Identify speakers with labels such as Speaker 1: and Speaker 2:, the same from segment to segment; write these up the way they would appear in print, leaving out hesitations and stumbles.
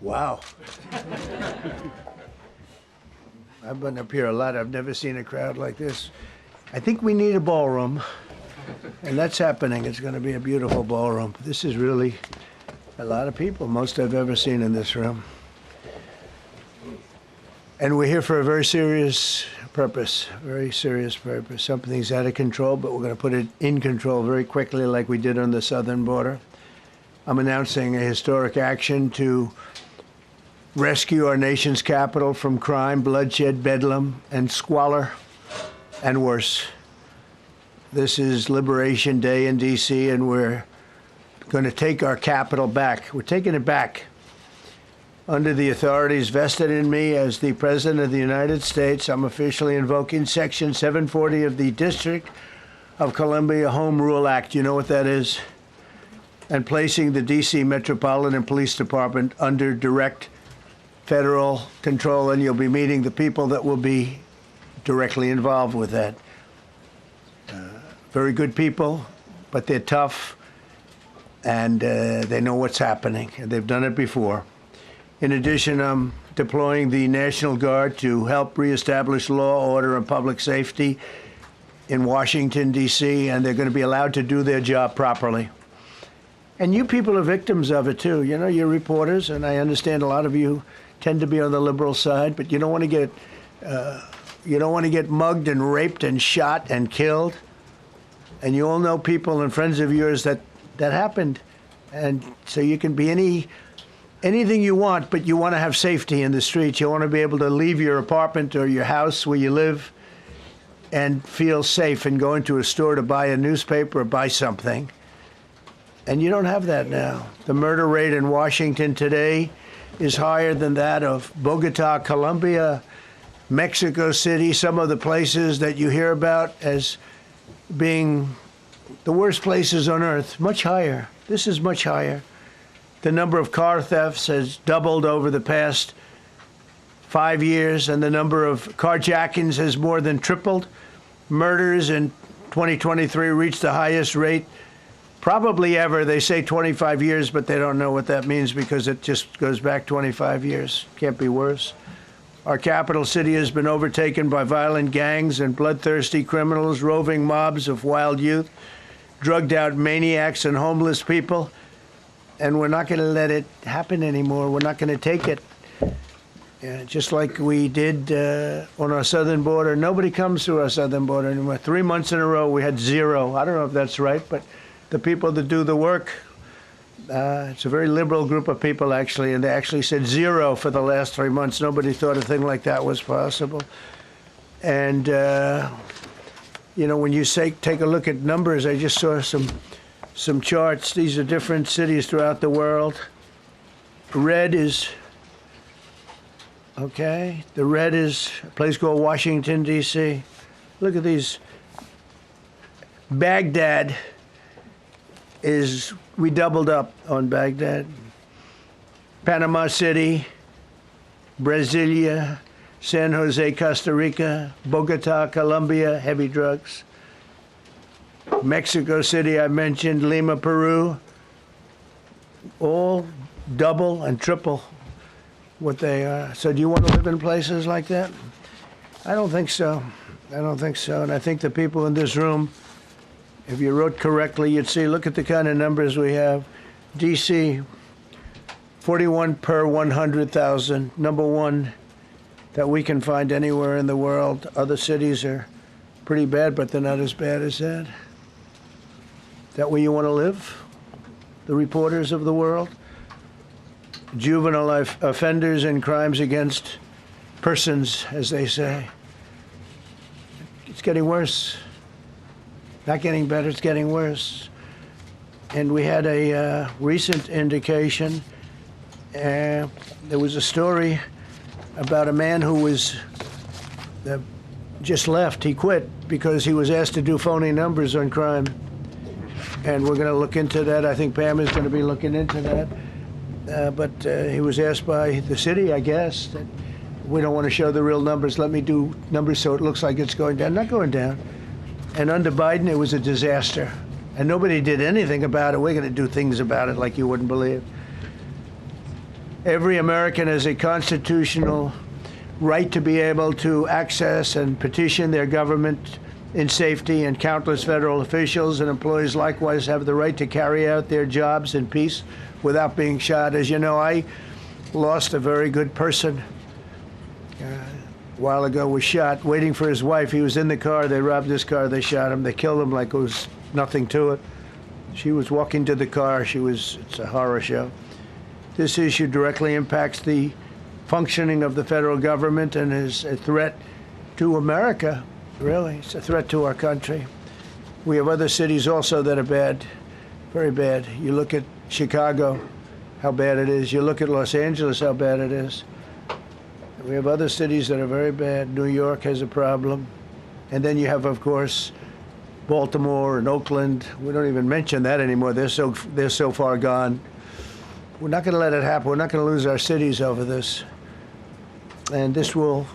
Speaker 1: Wow. I've been up here a lot. I've never seen a crowd like this. I think we need a ballroom, and that's happening. It's going to be a beautiful ballroom. This is really a lot of people, most I've ever seen in this room. And we're here for a very serious purpose, very serious purpose. Something's out of control, but we're going to put it in control very quickly like we did on the southern border. I'm announcing a historic action to rescue our nation's capital from crime, bloodshed, bedlam, and squalor, and worse. This is Liberation Day in D.C., and we're going to take our capital back. We're taking it back under the authorities vested in me as the President of the United States. I'm officially invoking Section 740 of the District of Columbia Home Rule Act. You know what that is? And placing the D.C. Metropolitan Police Department under direct federal control, and you'll be meeting the people that will be directly involved with that. Very good people, but they're tough, and they know what's happening, and they've done it before. In addition, I'm deploying the National Guard to help reestablish law, order, and public safety in Washington, D.C., and they're going to be allowed to do their job properly. And you people are victims of it, too. You know, you're reporters, and I understand a lot of you tend to be on the liberal side, but you don't want to get mugged and raped and shot and killed. And you all know people and friends of yours that happened. And so you can be anything you want, but you want to have safety in the streets. You want to be able to leave your apartment or your house where you live and feel safe and go into a store to buy a newspaper or buy something. And you don't have that now. The murder rate in Washington today is higher than that of Bogota, Colombia, Mexico City, some of the places that you hear about as being the worst places on earth, much higher. This is much higher. The number of car thefts has doubled over the past 5 years, and the number of carjackings has more than tripled. Murders in 2023 reached the highest rate probably ever. They say 25 years, but they don't know what that means because it just goes back 25 years. Can't be worse. Our capital city has been overtaken by violent gangs and bloodthirsty criminals, roving mobs of wild youth, drugged out maniacs and homeless people. And we're not going to let it happen anymore. We're not going to take it. Just like we did on our southern border. Nobody comes through our southern border anymore. 3 months in a row, we had zero. I don't know if that's right, but the people that do the work, it's a very liberal group of people, actually, and they actually said zero for the last 3 months. Nobody thought a thing like that was possible. And, you know, when you take a look at numbers, I just saw some charts. These are different cities throughout the world. Red is, okay, the red is a place called Washington, D.C. Look at these. Baghdad we doubled up on Baghdad. Panama City, Brasilia, San Jose, Costa Rica, Bogota, Colombia, heavy drugs. Mexico City, I mentioned, Lima, Peru, all double and triple what they are. So do you want to live in places like that? I don't think so. I don't think so. And I think the people in this room, if you wrote correctly, you'd see, look at the kind of numbers we have. D.C., 41 per 100,000, number one that we can find anywhere in the world. Other cities are pretty bad, but they're not as bad as that. Is that where you want to live? The reporters of the world? Juvenile offenders and crimes against persons, as they say. It's getting worse. Not getting better, it's getting worse. And we had a recent indication. There was a story about a man who was just left. He quit because he was asked to do phony numbers on crime. And we're going to look into that. I think Pam is going to be looking into that. But he was asked by the city, I guess, that we don't want to show the real numbers. Let me do numbers so it looks like it's going down. Not going down. And under Biden, it was a disaster. And nobody did anything about it. We're going to do things about it like you wouldn't believe. Every American has a constitutional right to be able to access and petition their government in safety, and countless federal officials and employees likewise have the right to carry out their jobs in peace without being shot. As you know, I lost a very good person a while ago, was shot waiting for his wife. He was in the car. They robbed his car. They shot him. They killed him like it was nothing to it. She was walking to the car. It's a horror show. This issue directly impacts the functioning of the federal government and is a threat to America, really. It's a threat to our country. We have other cities also that are bad, very bad. You look at Chicago, how bad it is. You look at Los Angeles, how bad it is. We have other cities that are very bad. New York has a problem. And then you have, of course, Baltimore and Oakland. We don't even mention that anymore. They're so far gone. We're not going to let it happen. We're not going to lose our cities over this. And this will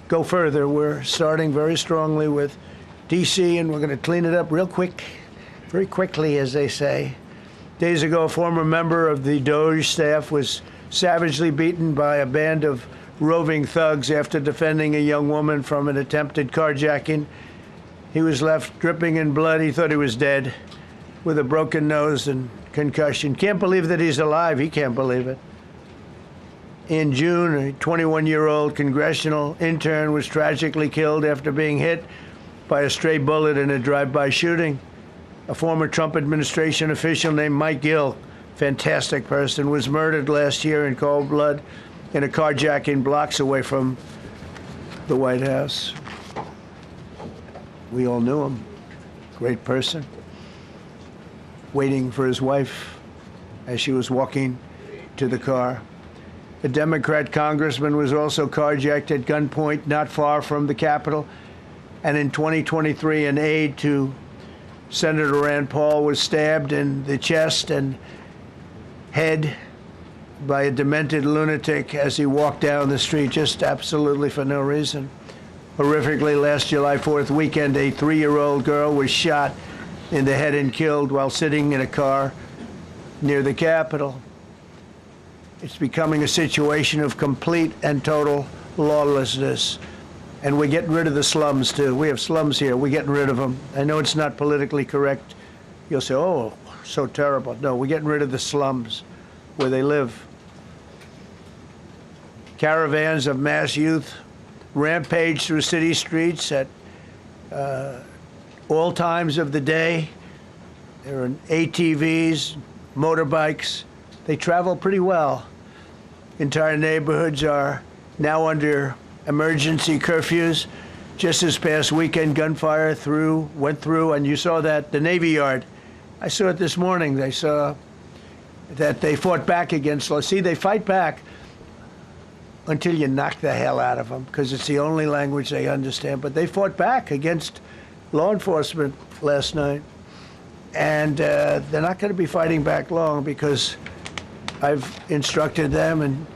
Speaker 1: go further. We're starting very strongly with D.C., and we're going to clean it up real quick, very quickly, as they say. Days ago, a former member of the DOJ staff was savagely beaten by a band of roving thugs after defending a young woman from an attempted carjacking. He was left dripping in blood. He thought he was dead, with a broken nose and concussion. Can't believe that he's alive. He can't believe it. In June, a 21-year-old congressional intern was tragically killed after being hit by a stray bullet in a drive-by shooting. A former Trump administration official named Mike Gill, fantastic person, was murdered last year in cold blood in a carjacking blocks away from the White House. We all knew him. Great person. Waiting for his wife as she was walking to the car. A Democrat congressman was also carjacked at gunpoint not far from the Capitol. And in 2023, an aide to Senator Rand Paul was stabbed in the chest and head by a demented lunatic as he walked down the street, just absolutely for no reason. Horrifically, last July 4th weekend, a 3-year-old girl was shot in the head and killed while sitting in a car near the Capitol. It's becoming a situation of complete and total lawlessness. And we're getting rid of the slums, too. We have slums here. We're getting rid of them. I know it's not politically correct. You'll say, oh, so terrible. No, we're getting rid of the slums where they live. Caravans of mass youth rampage through city streets at all times of the day. There are ATVs, motorbikes. They travel pretty well. Entire neighborhoods are now under emergency curfews. Just this past weekend, gunfire went through, and you saw that, the Navy Yard. I saw it this morning. They saw that they fought back against law. See, they fight back until you knock the hell out of them, because it's the only language they understand. But they fought back against law enforcement last night. And they're not going to be fighting back long, because I've instructed them and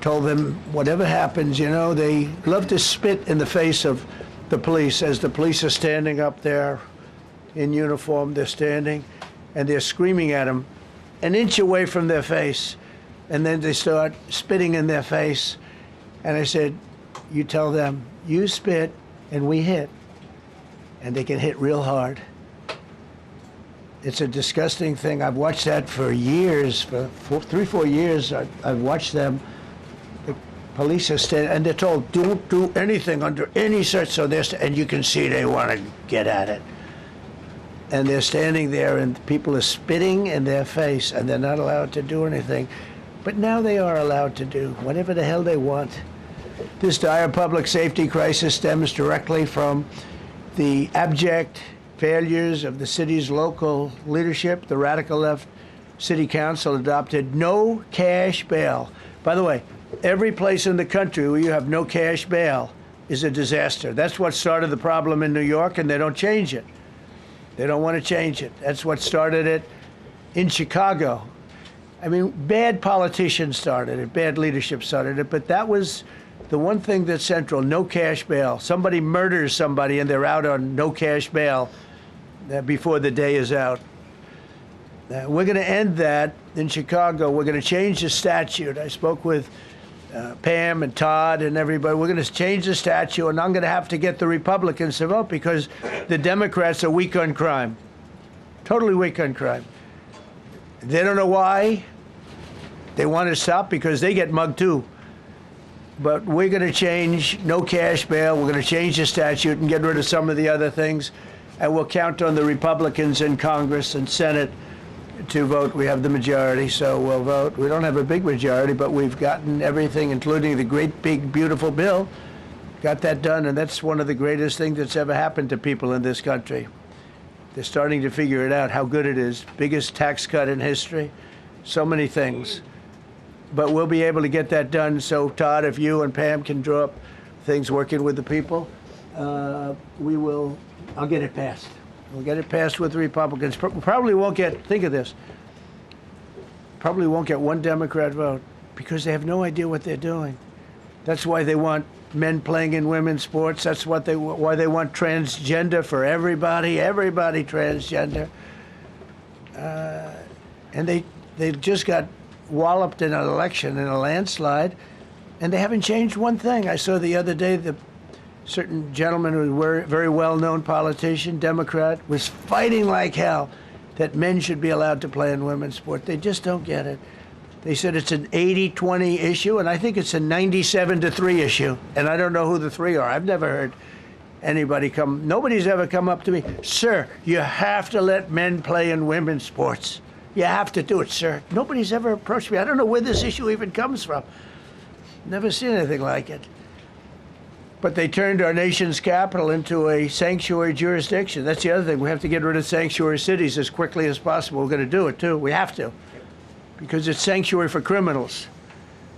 Speaker 1: told them whatever happens, you know, they love to spit in the face of the police as the police are standing up there in uniform. They're standing and they're screaming at them an inch away from their face. And then they start spitting in their face. And I said, you tell them, you spit and we hit. And they can hit real hard. It's a disgusting thing. I've watched that for years, for 3-4 years. I've watched them. The police are standing, and they're told, don't do anything under any search. So and you can see they want to get at it. And they're standing there, and people are spitting in their face, and they're not allowed to do anything. But now they are allowed to do whatever the hell they want. This dire public safety crisis stems directly from the abject failures of the city's local leadership. The radical left city council adopted no cash bail. By the way, every place in the country where you have no cash bail is a disaster. That's what started the problem in New York, and they don't change it. They don't want to change it. That's what started it in Chicago. I mean, bad politicians started it, bad leadership started it, but that was the one thing that's central, no cash bail. Somebody murders somebody and they're out on no cash bail before the day is out. We're going to end that in Chicago. We're going to change the statute. I spoke with Pam and Todd and everybody. We're going to change the statute, and I'm going to have to get the Republicans to vote because the Democrats are weak on crime. Totally weak on crime. They don't know why. They want to stop because they get mugged too. But we're going to change no cash bail. We're going to change the statute and get rid of some of the other things. And we'll count on the Republicans in Congress and Senate to vote. We have the majority, so we'll vote. We don't have a big majority, but we've gotten everything, including the great, big, beautiful bill. Got that done, and that's one of the greatest things that's ever happened to people in this country. They're starting to figure it out, how good it is. Biggest tax cut in history. So many things. But we'll be able to get that done. So, Todd, if you and Pam can draw up things working with the people, we will. I'll get it passed. We'll get it passed with the Republicans. Probably won't get, think of this, probably won't get one Democrat vote because they have no idea what they're doing. That's why they want men playing in women's sports. That's why they want transgender for everybody transgender. And they just got walloped in an election, in a landslide, and they haven't changed one thing. I saw the other day the certain gentleman who was a very well-known politician, Democrat, was fighting like hell that men should be allowed to play in women's sport. They just don't get it. They said it's an 80-20 issue, and I think it's a 97-3 issue. And I don't know who the three are. I've never heard anybody come. Nobody's ever come up to me, sir, you have to let men play in women's sports. You have to do it, sir. Nobody's ever approached me. I don't know where this issue even comes from. Never seen anything like it. But they turned our nation's capital into a sanctuary jurisdiction. That's the other thing. We have to get rid of sanctuary cities as quickly as possible. We're going to do it, too. We have to. Because it's sanctuary for criminals.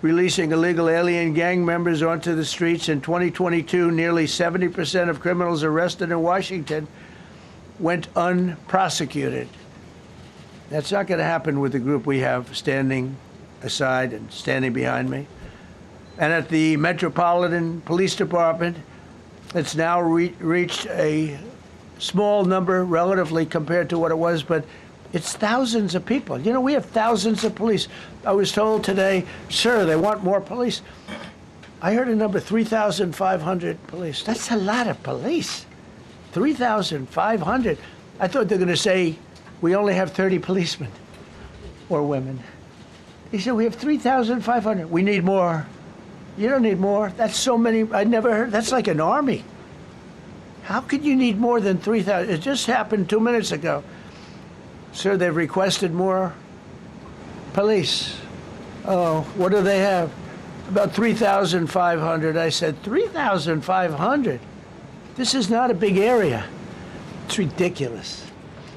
Speaker 1: Releasing illegal alien gang members onto the streets in 2022, nearly 70% of criminals arrested in Washington went unprosecuted. That's not going to happen with the group we have standing aside and standing behind me. And at the Metropolitan Police Department, it's now reached a small number relatively compared to what it was, but it's thousands of people. You know, we have thousands of police. I was told today, sir, they want more police. I heard a number, 3,500 police. That's a lot of police. 3,500. I thought they were going to say, we only have 30 policemen or women. They said, we have 3,500. We need more. You don't need more. That's so many. I never heard. That's like an army. How could you need more than 3,000? It just happened 2 minutes ago. Sir, they've requested more police. Oh, what do they have? About 3,500. I said, 3,500? This is not a big area. It's ridiculous.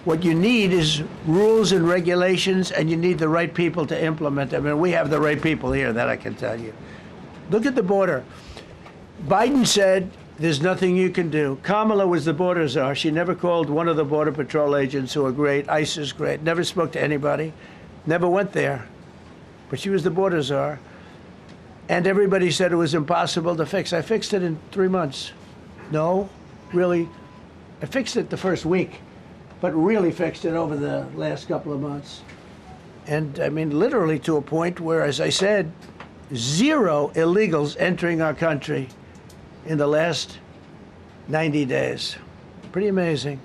Speaker 1: What you need is rules and regulations, and you need the right people to implement them. And we have the right people here, that I can tell you. Look at the border. Biden said there's nothing you can do. Kamala was the border czar. She never called one of the Border Patrol agents who are great. ICE is great. Never spoke to anybody. Never went there. But she was the border czar. And everybody said it was impossible to fix. I fixed it in 3 months. No, really. I fixed it the first week, but really fixed it over the last couple of months. And I mean, literally to a point where, as I said, 0 illegals entering our country in the last 90 days. Pretty amazing.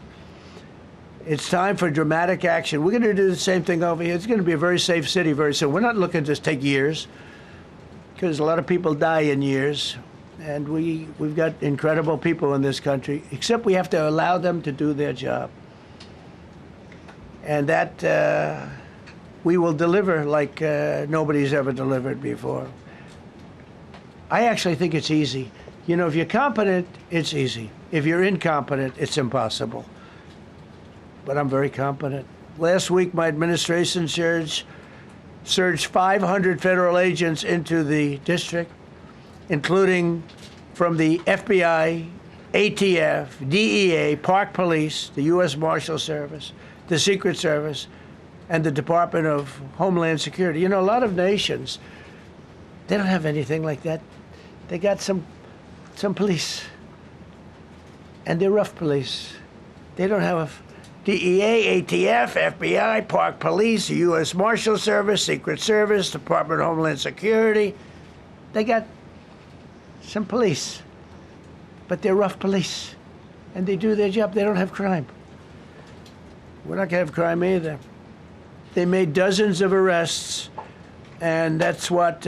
Speaker 1: It's time for dramatic action. We're going to do the same thing over here. It's going to be a very safe city very soon. We're not looking to just take years, because a lot of people die in years. And we've got incredible people in this country, except we have to allow them to do their job. And that we will deliver like nobody's ever delivered before. I actually think it's easy. You know, if you're competent, it's easy. If you're incompetent, it's impossible. But I'm very competent. Last week, my administration surged 500 federal agents into the district, including from the FBI, ATF, DEA, Park Police, the U.S. Marshal Service, the Secret Service, and the Department of Homeland Security. You know, a lot of nations, they don't have anything like that. They got some police, and they're rough police. They don't have DEA, ATF, FBI, Park Police, U.S. Marshal Service, Secret Service, Department of Homeland Security. They got some police, but they're rough police, and they do their job. They don't have crime. We're not going to have crime either. They made dozens of arrests, and that's what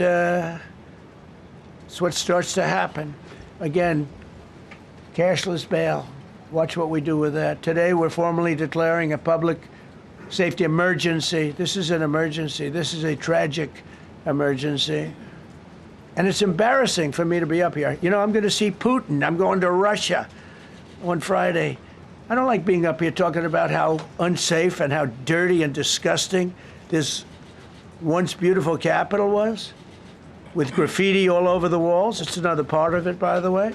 Speaker 1: starts to happen. Again, cashless bail. Watch what we do with that. Today, we're formally declaring a public safety emergency. This is an emergency. This is a tragic emergency. And it's embarrassing for me to be up here. You know, I'm going to see Putin. I'm going to Russia on Friday. I don't like being up here talking about how unsafe and how dirty and disgusting this once beautiful capital was, with graffiti all over the walls. It's another part of it, by the way,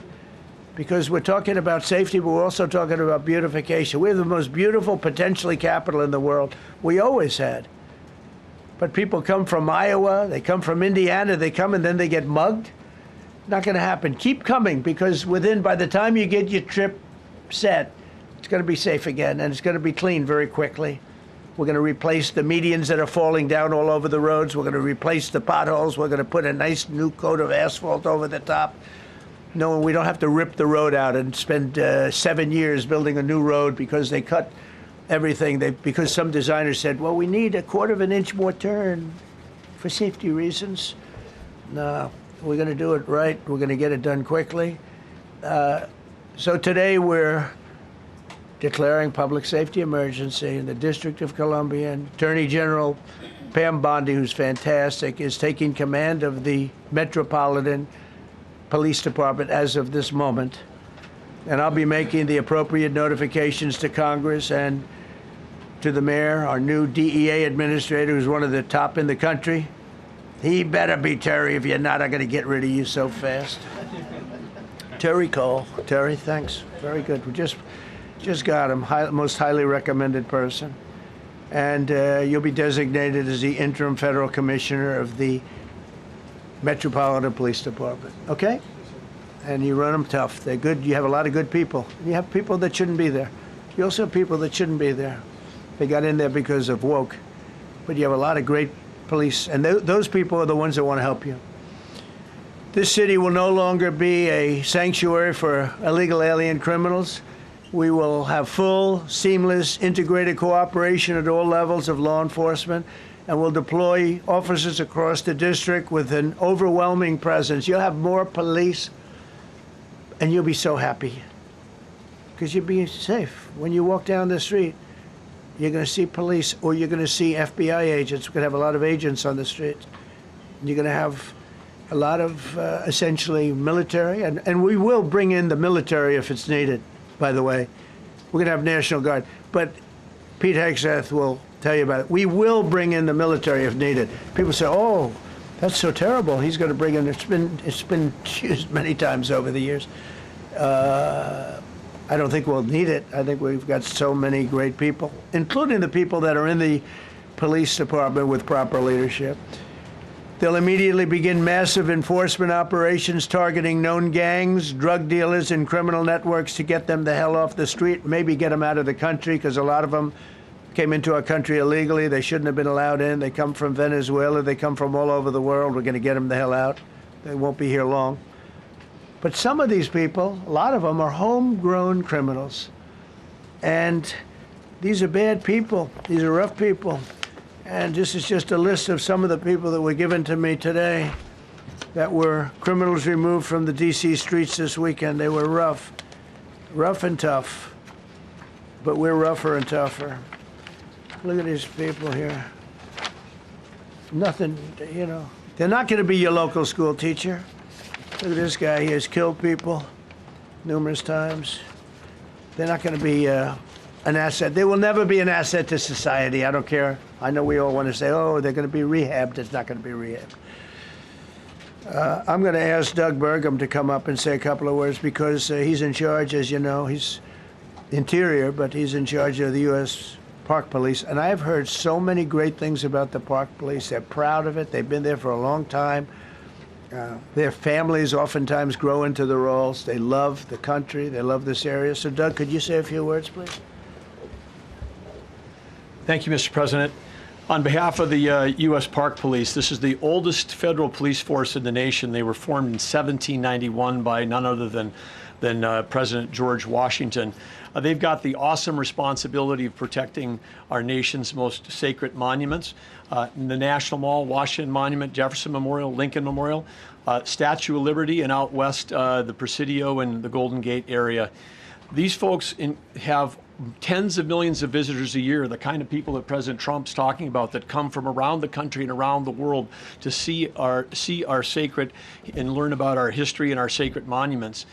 Speaker 1: because we're talking about safety, but we're also talking about beautification. We have the most beautiful, potentially, capital in the world. We always had. But people come from Iowa, they come from Indiana, they come and then they get mugged. Not going to happen. Keep coming, because by the time you get your trip set, it's going to be safe again, and it's going to be clean very quickly. We're going to replace the medians that are falling down all over the roads. We're going to replace the potholes. We're going to put a nice new coat of asphalt over the top. No, we don't have to rip the road out and spend 7 years building a new road because they cut everything. Because some designers said, well, we need a 1/4 of an inch more turn for safety reasons. No, we're going to do it right. We're going to get it done quickly. So today we're declaring public safety emergency in the District of Columbia, and Attorney General Pam Bondi, who's fantastic, is taking command of the Metropolitan Police Department as of this moment. And I'll be making the appropriate notifications to Congress and to the mayor, our new DEA administrator, who's one of the top in the country. He better be Terry. If you're not, I'm going to get rid of you so fast. Terry Cole. Terry, thanks. Very good. We just got him. Most highly recommended person. And you'll be designated as the interim federal commissioner of the Metropolitan Police Department. Okay? And you run them tough. They're good. You have a lot of good people. You have people that shouldn't be there. You also have people that shouldn't be there. They got in there because of woke. But you have a lot of great police. And those people are the ones that want to help you. This city will no longer be a sanctuary for illegal alien criminals. We will have full, seamless, integrated cooperation at all levels of law enforcement, and we'll deploy officers across the district with an overwhelming presence. You'll have more police, and you'll be so happy because you'll be safe. When you walk down the street, you're going to see police, or you're going to see FBI agents. We're going to have a lot of agents on the street. You're going to have a lot of essentially military, and we will bring in the military if it's needed, by the way. We're going to have National Guard. But Pete Hegseth will tell you about it. We will bring in the military if needed. People say, oh, that's so terrible. He's going to bring in, it's been used many times over the years. I don't think we'll need it. I think we've got so many great people, including the people that are in the police department with proper leadership. They'll immediately begin massive enforcement operations targeting known gangs, drug dealers, and criminal networks to get them the hell off the street, maybe get them out of the country, because a lot of them came into our country illegally. They shouldn't have been allowed in. They come from Venezuela. They come from all over the world. We're going to get them the hell out. They won't be here long. But some of these people, a lot of them, are homegrown criminals. And these are bad people. These are rough people. And this is just a list of some of the people that were given to me today that were criminals removed from the D.C. streets this weekend. They were rough and tough. But we're rougher and tougher. Look at these people here. Nothing, you know. They're not going to be your local school teacher. Look at this guy. He has killed people numerous times. They're not going to be an asset. They will never be an asset to society. I don't care. I know we all want to say, oh, they're going to be rehabbed. It's not going to be rehabbed. I'm going to ask Doug Burgum to come up and say a couple of words because he's in charge, as you know. He's Interior, but he's in charge of the U.S. Park Police. And I've heard so many great things about the Park Police. They're proud of it. They've been there for a long time. Their families oftentimes grow into the roles. They love the country. They love this area. So, Doug, could you say a few words, please?
Speaker 2: Thank you, Mr. President. On behalf of the U.S. Park Police, this is the oldest federal police force in the nation. They were formed in 1791 by none other than President George Washington. They've got the awesome responsibility of protecting our nation's most sacred monuments. The National Mall, Washington Monument, Jefferson Memorial, Lincoln Memorial, Statue of Liberty, and out west, the Presidio and the Golden Gate area. These folks have tens of millions of visitors a year, the kind of people that President Trump's talking about that come from around the country and around the world to see our sacred and learn about our history and our sacred monuments.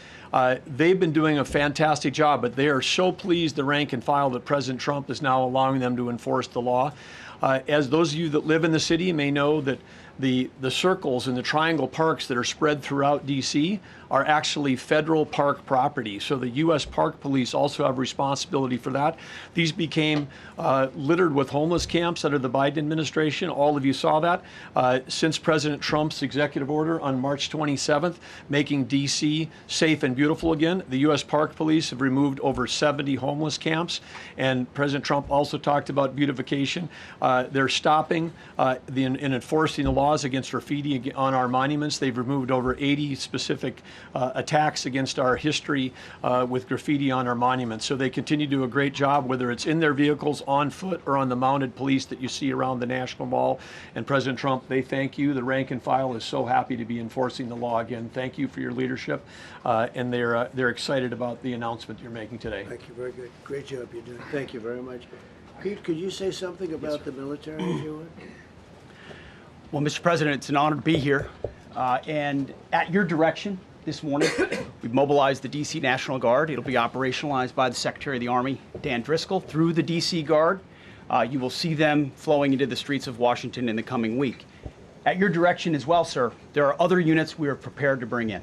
Speaker 2: They've been doing a fantastic job, but they are so pleased, the rank and file, that President Trump is now allowing them to enforce the law. As those of you that live in the city may know, that the circles and the triangle parks that are spread throughout D.C. are actually federal park property. So the U.S. Park Police also have responsibility for that. These became littered with homeless camps under the Biden administration. All of you saw that. Since President Trump's executive order on March 27th, making D.C. safe and beautiful again, the U.S. Park Police have removed over 70 homeless camps. And President Trump also talked about beautification. They're stopping and enforcing the laws against graffiti on our monuments. They've removed over 80 specific attacks against our history with graffiti on our monuments. So they continue to do a great job, whether it's in their vehicles, on foot, or on the mounted police that you see around the National Mall. And President Trump, they thank you. The rank and file is so happy to be enforcing the law again. Thank you for your leadership, and they're excited about the announcement you're making today.
Speaker 1: Thank you. Very good. Great job you're doing. Thank you very much. Pete, could you say something about the military, if you would?
Speaker 3: Well, Mr. President, it's an honor to be here. And at your direction this morning, we've mobilized the D.C. National Guard. It'll be operationalized by the Secretary of the Army, Dan Driscoll, through the D.C. Guard. You will see them flowing into the streets of Washington in the coming week. At your direction as well, sir, there are other units we are prepared to bring in.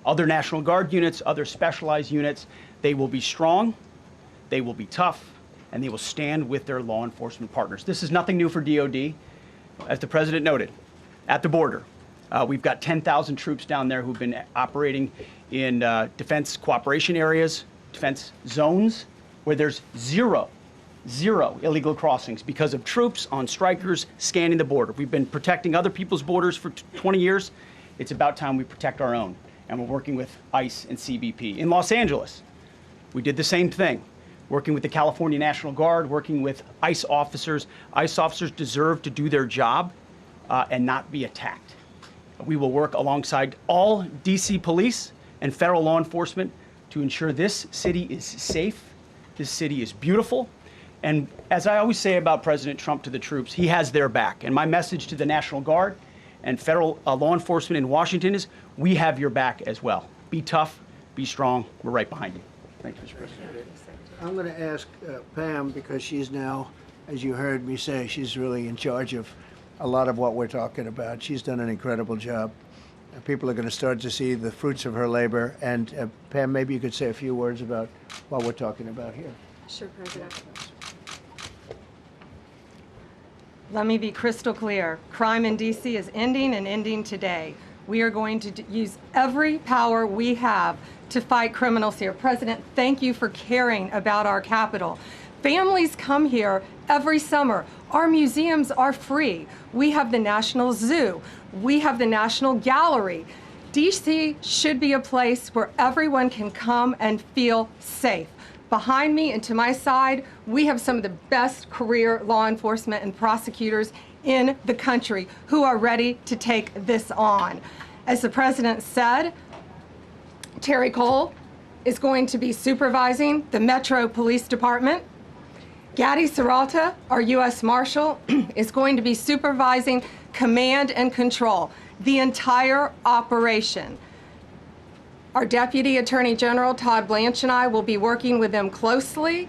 Speaker 3: Other National Guard units, other specialized units. They will be strong, they will be tough, and they will stand with their law enforcement partners. This is nothing new for DOD. As the President noted, at the border, we've got 10,000 troops down there who've been operating in defense cooperation areas, defense zones, where there's zero illegal crossings because of troops on strikers scanning the border. We've been protecting other people's borders for 20 years. It's about time we protect our own, and we're working with ICE and CBP. In Los Angeles, we did the same thing. Working with the California National Guard, working with ICE officers. ICE officers deserve to do their job and not be attacked. We will work alongside all D.C. police and federal law enforcement to ensure this city is safe, this city is beautiful. And as I always say about President Trump to the troops, he has their back. And my message to the National Guard and federal law enforcement in Washington is, we have your back as well. Be tough, be strong, we're right behind you. Thank you, Mr. President.
Speaker 1: I'm going to ask Pam, because she's now, as you heard me say, she's really in charge of a lot of what we're talking about. She's done an incredible job. People are going to start to see the fruits of her labor. And Pam, maybe you could say a few words about what we're talking about here.
Speaker 4: Sure, President. Let me be crystal clear. Crime in D.C. is ending, and ending today. We are going to use every power we have to fight criminals here. President, thank you for caring about our capital. Families come here every summer. Our museums are free. We have the National Zoo. We have the National Gallery. D.C. should be a place where everyone can come and feel safe. Behind me and to my side, we have some of the best career law enforcement and prosecutors in the country who are ready to take this on. As the President said, Terry Cole is going to be supervising the Metro Police Department. Gaddy Serralta, our U.S. Marshal, is going to be supervising command and control, the entire operation. Our Deputy Attorney General, Todd Blanche, and I will be working with them closely,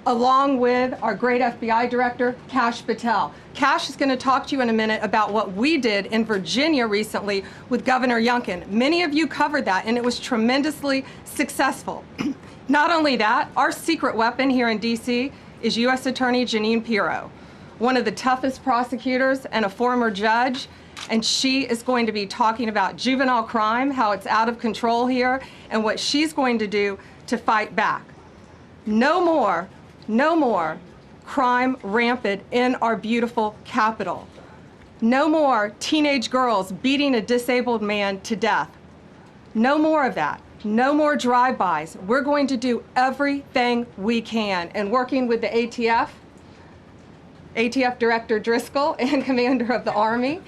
Speaker 4: along with our great FBI Director, Kash Patel. Kash is going to talk to you in a minute about what we did in Virginia recently with Governor Youngkin. Many of you covered that, and it was tremendously successful. Not only that, our secret weapon here in D.C. is U.S. Attorney Jeanine Pirro, one of the toughest prosecutors and a former judge, and she is going to be talking about juvenile crime, how it's out of control here, and what she's going to do to fight back. No more crime rampant in our beautiful capital. No more teenage girls beating a disabled man to death. No more of that. No more drive-bys. We're going to do everything we can. And working with the ATF Director Driscoll and Commander of the Army,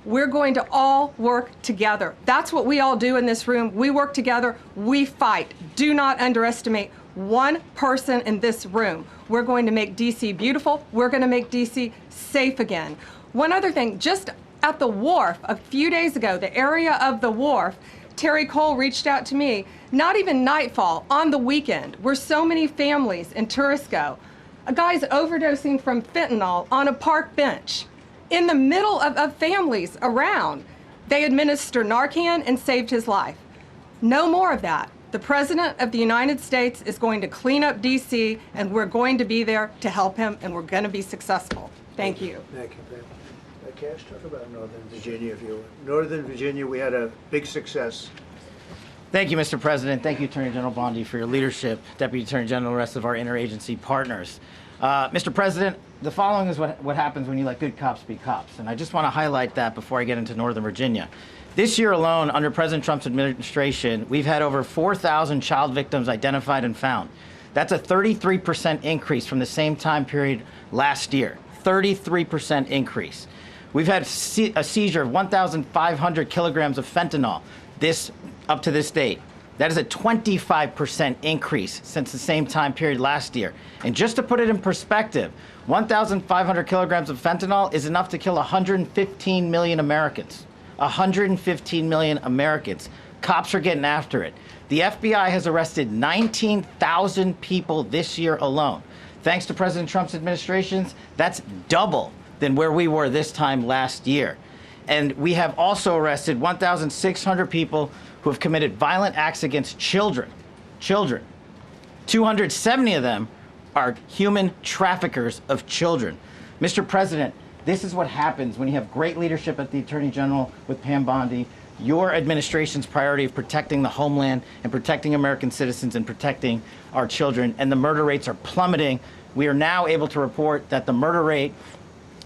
Speaker 4: we're going to all work together. That's what we all do in this room. We work together, we fight. Do not underestimate one person in this room. We're going to make DC beautiful. We're going to make DC safe again. One other thing, just at the wharf a few days ago, the area of the wharf, Terry Cole reached out to me, not even nightfall, on the weekend, where so many families in tourists go. A guy's overdosing from fentanyl on a park bench. In the middle of families around, they administer Narcan and saved his life. No more of that. The President of the United States is going to clean up DC, and we're going to be there to help him, and we're going to be successful. Thank you.
Speaker 1: Thank you, Pam. Cash, talk about Northern Virginia, if you will. Northern Virginia, we had a big success.
Speaker 5: Thank you, Mr. President. Thank you, Attorney General Bondi, for your leadership, Deputy Attorney General, and the rest of our interagency partners. Mr. President, the following is what happens when you let good cops be cops, and I just want to highlight that before I get into Northern Virginia. This year alone, under President Trump's administration, we've had over 4,000 child victims identified and found. That's a 33% increase from the same time period last year. 33% increase. We've had a seizure of 1,500 kilograms of fentanyl up to this date. That is a 25% increase since the same time period last year. And just to put it in perspective, 1,500 kilograms of fentanyl is enough to kill 115 million Americans. 115 million Americans. Cops are getting after it. The FBI has arrested 19,000 people this year alone. Thanks to President Trump's administrations, that's double than where we were this time last year. And we have also arrested 1,600 people who have committed violent acts against children. 270 of them are human traffickers of children. Mr. President, this is what happens when you have great leadership at the Attorney General with Pam Bondi, your administration's priority of protecting the homeland and protecting American citizens and protecting our children, and the murder rates are plummeting. We are now able to report that the murder rate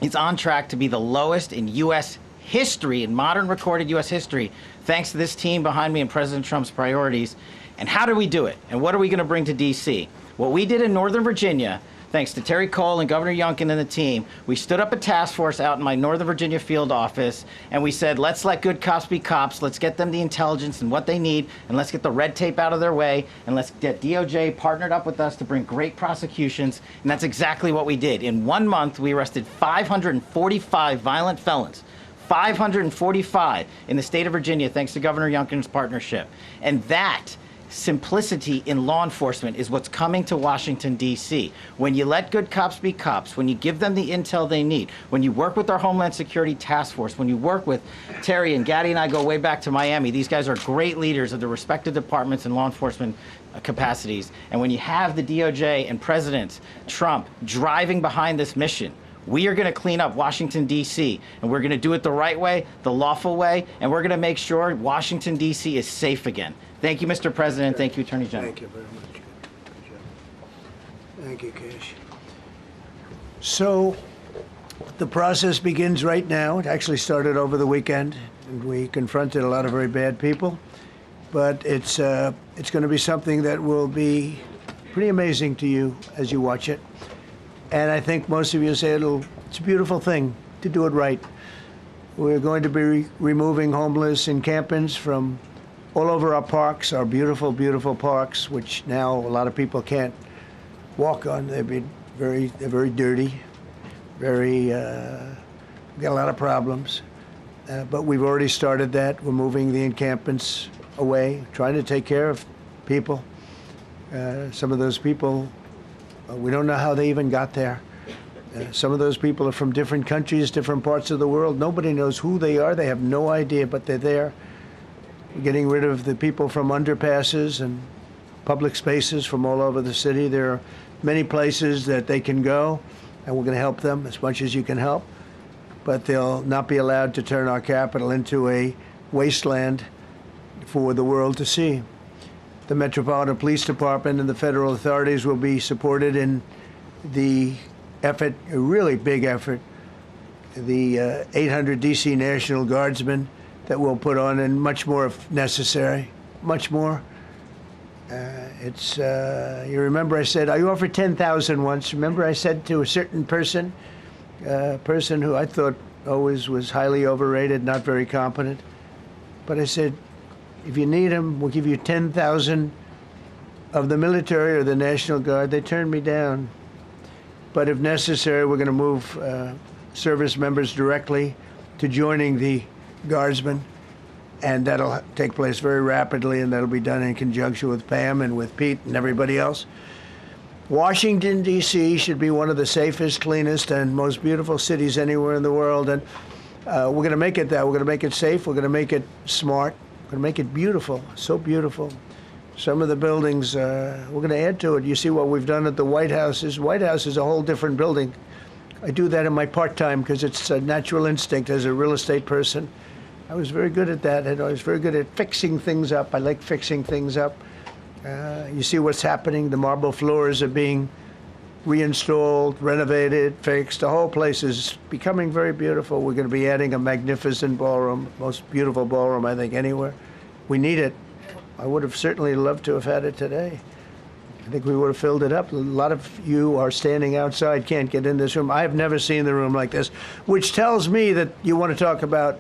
Speaker 5: is on track to be the lowest in U.S. history, in modern recorded U.S. history, thanks to this team behind me and President Trump's priorities. And how do we do it? And what are we going to bring to D.C.? What we did in Northern Virginia, thanks to Terry Cole and Governor Youngkin and the team, we stood up a task force out in my Northern Virginia field office, and we said, let's let good cops be cops, let's get them the intelligence and what they need, and let's get the red tape out of their way, and let's get DOJ partnered up with us to bring great prosecutions, and that's exactly what we did. In 1 month, we arrested 545 violent felons. 545 in the state of Virginia, thanks to Governor Youngkin's partnership. And that simplicity in law enforcement is what's coming to Washington, D.C. When you let good cops be cops, when you give them the intel they need, when you work with our Homeland Security Task Force, when you work with Terry and Gaddy and I go way back to Miami, these guys are great leaders of the respective departments and law enforcement capacities. And when you have the DOJ and President Trump driving behind this mission, we are going to clean up Washington, D.C., and we're going to do it the right way, the lawful way, and we're going to make sure Washington, D.C. is safe again. Thank you, Mr. President. Thank you, Attorney General.
Speaker 1: Thank you very much. Good job. Thank you, Cash. So the process begins right now. It actually started over the weekend, and we confronted a lot of very bad people. But it's going to be something that will be pretty amazing to you as you watch it. And I think most of you say it's a beautiful thing to do it right. We're going to be removing homeless encampments from all over our parks, our beautiful, beautiful parks, which now a lot of people can't walk on. They're very dirty, we got a lot of problems. But we've already started that. We're moving the encampments away, trying to take care of people. Some of those people, we don't know how they even got there. Some of those people are from different countries, different parts of the world. Nobody knows who they are. They have no idea, but they're there. We're getting rid of the people from underpasses and public spaces from all over the city. There are many places that they can go, and we're going to help them as much as you can help. But they'll not be allowed to turn our capital into a wasteland for the world to see. The Metropolitan Police Department and the federal authorities will be supported in the effort, a really big effort, the 800 D.C. National Guardsmen that we'll put on, and much more if necessary, much more. You remember I said, I offered 10,000 once. Remember I said to a certain person, who I thought always was highly overrated, not very competent, but I said, if you need them, we'll give you 10,000 of the military or the National Guard. They turned me down. But if necessary, we're going to move service members directly to joining the Guardsmen, and that'll take place very rapidly, and that'll be done in conjunction with Pam and with Pete and everybody else. Washington, D.C. should be one of the safest, cleanest, and most beautiful cities anywhere in the world, and we're going to make it that. We're going to make it safe. We're going to make it smart. We're going to make it beautiful, so beautiful. Some of the buildings, we're going to add to it. You see what we've done at the White House. White House is a whole different building. I do that in my part-time because it's a natural instinct as a real estate person. I was very good at that, and I was very good at fixing things up. I like fixing things up. You see what's happening. The marble floors are being reinstalled, renovated, fixed. The whole place is becoming very beautiful. We're going to be adding a magnificent ballroom, most beautiful ballroom, I think, anywhere. We need it. I would have certainly loved to have had it today. I think we would have filled it up. A lot of you are standing outside, can't get in this room. I have never seen the room like this, which tells me that you want to talk about,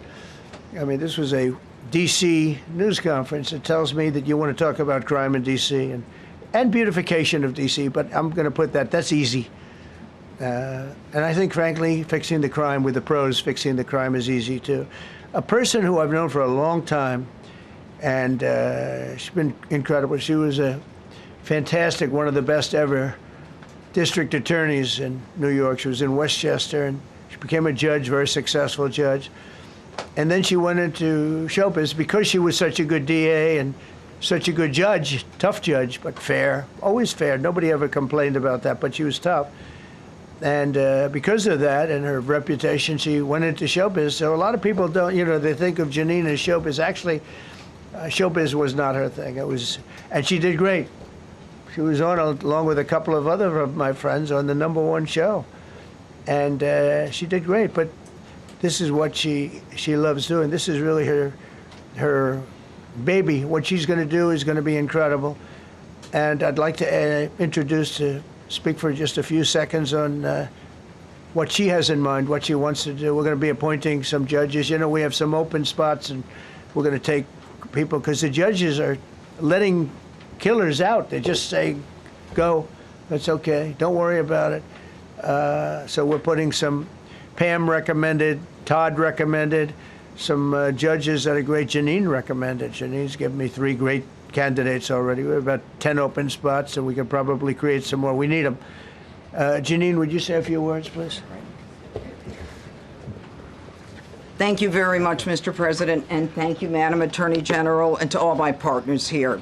Speaker 1: I mean, this was a D.C. news conference. It tells me that you want to talk about crime in D.C. and beautification of D.C., but I'm going to put that's easy. And I think, frankly, fixing the crime with the pros, fixing the crime is easy, too. A person who I've known for a long time, and she's been incredible. She was a fantastic, one of the best ever district attorneys in New York. She was in Westchester, and she became a judge, very successful judge. And then she went into showbiz because she was such a good DA and such a good judge, tough judge, but fair, always fair. Nobody ever complained about that, but she was tough. And because of that and her reputation, she went into showbiz. So a lot of people don't, they think of Janine as showbiz. Actually, showbiz was not her thing. And she did great. She was on, along with a couple of other of my friends, on the #1 show. And she did great, but this is what she loves doing. This is really her baby. What she's going to do is going to be incredible. And I'd like to speak for just a few seconds on what she has in mind, what she wants to do. We're going to be appointing some judges. We have some open spots, and we're going to take people, because the judges are letting killers out. They just say, go, that's okay, don't worry about it. So we're putting some, Pam recommended, Todd recommended, some judges that are great. Janine recommended. Janine's given me 3 great candidates already. We have about 10 open spots, and we can probably create some more. We need them. Janine, would you say a few words, please?
Speaker 6: Thank you very much, Mr. President, and thank you, Madam Attorney General, and to all my partners here.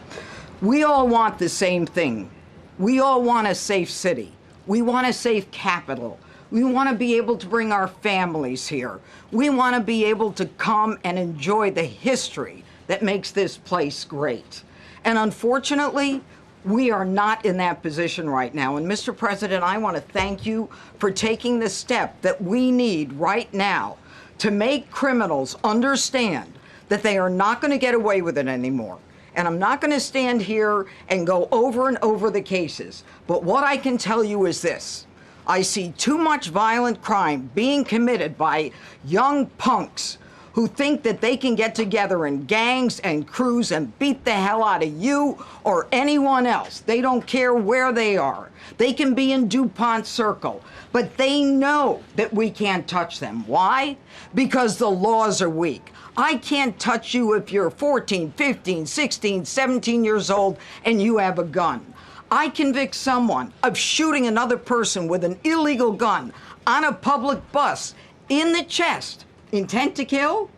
Speaker 6: We all want the same thing. We all want a safe city. We want a safe capital. We want to be able to bring our families here. We want to be able to come and enjoy the history that makes this place great. And unfortunately, we are not in that position right now. And Mr. President, I want to thank you for taking the step that we need right now to make criminals understand that they are not going to get away with it anymore. And I'm not going to stand here and go over and over the cases. But what I can tell you is this. I see too much violent crime being committed by young punks who think that they can get together in gangs and crews and beat the hell out of you or anyone else. They don't care where they are. They can be in DuPont Circle, but they know that we can't touch them. Why? Because the laws are weak. I can't touch you if you're 14, 15, 16, 17 years old and you have a gun. I convict someone of shooting another person with an illegal gun on a public bus in the chest, intent to kill.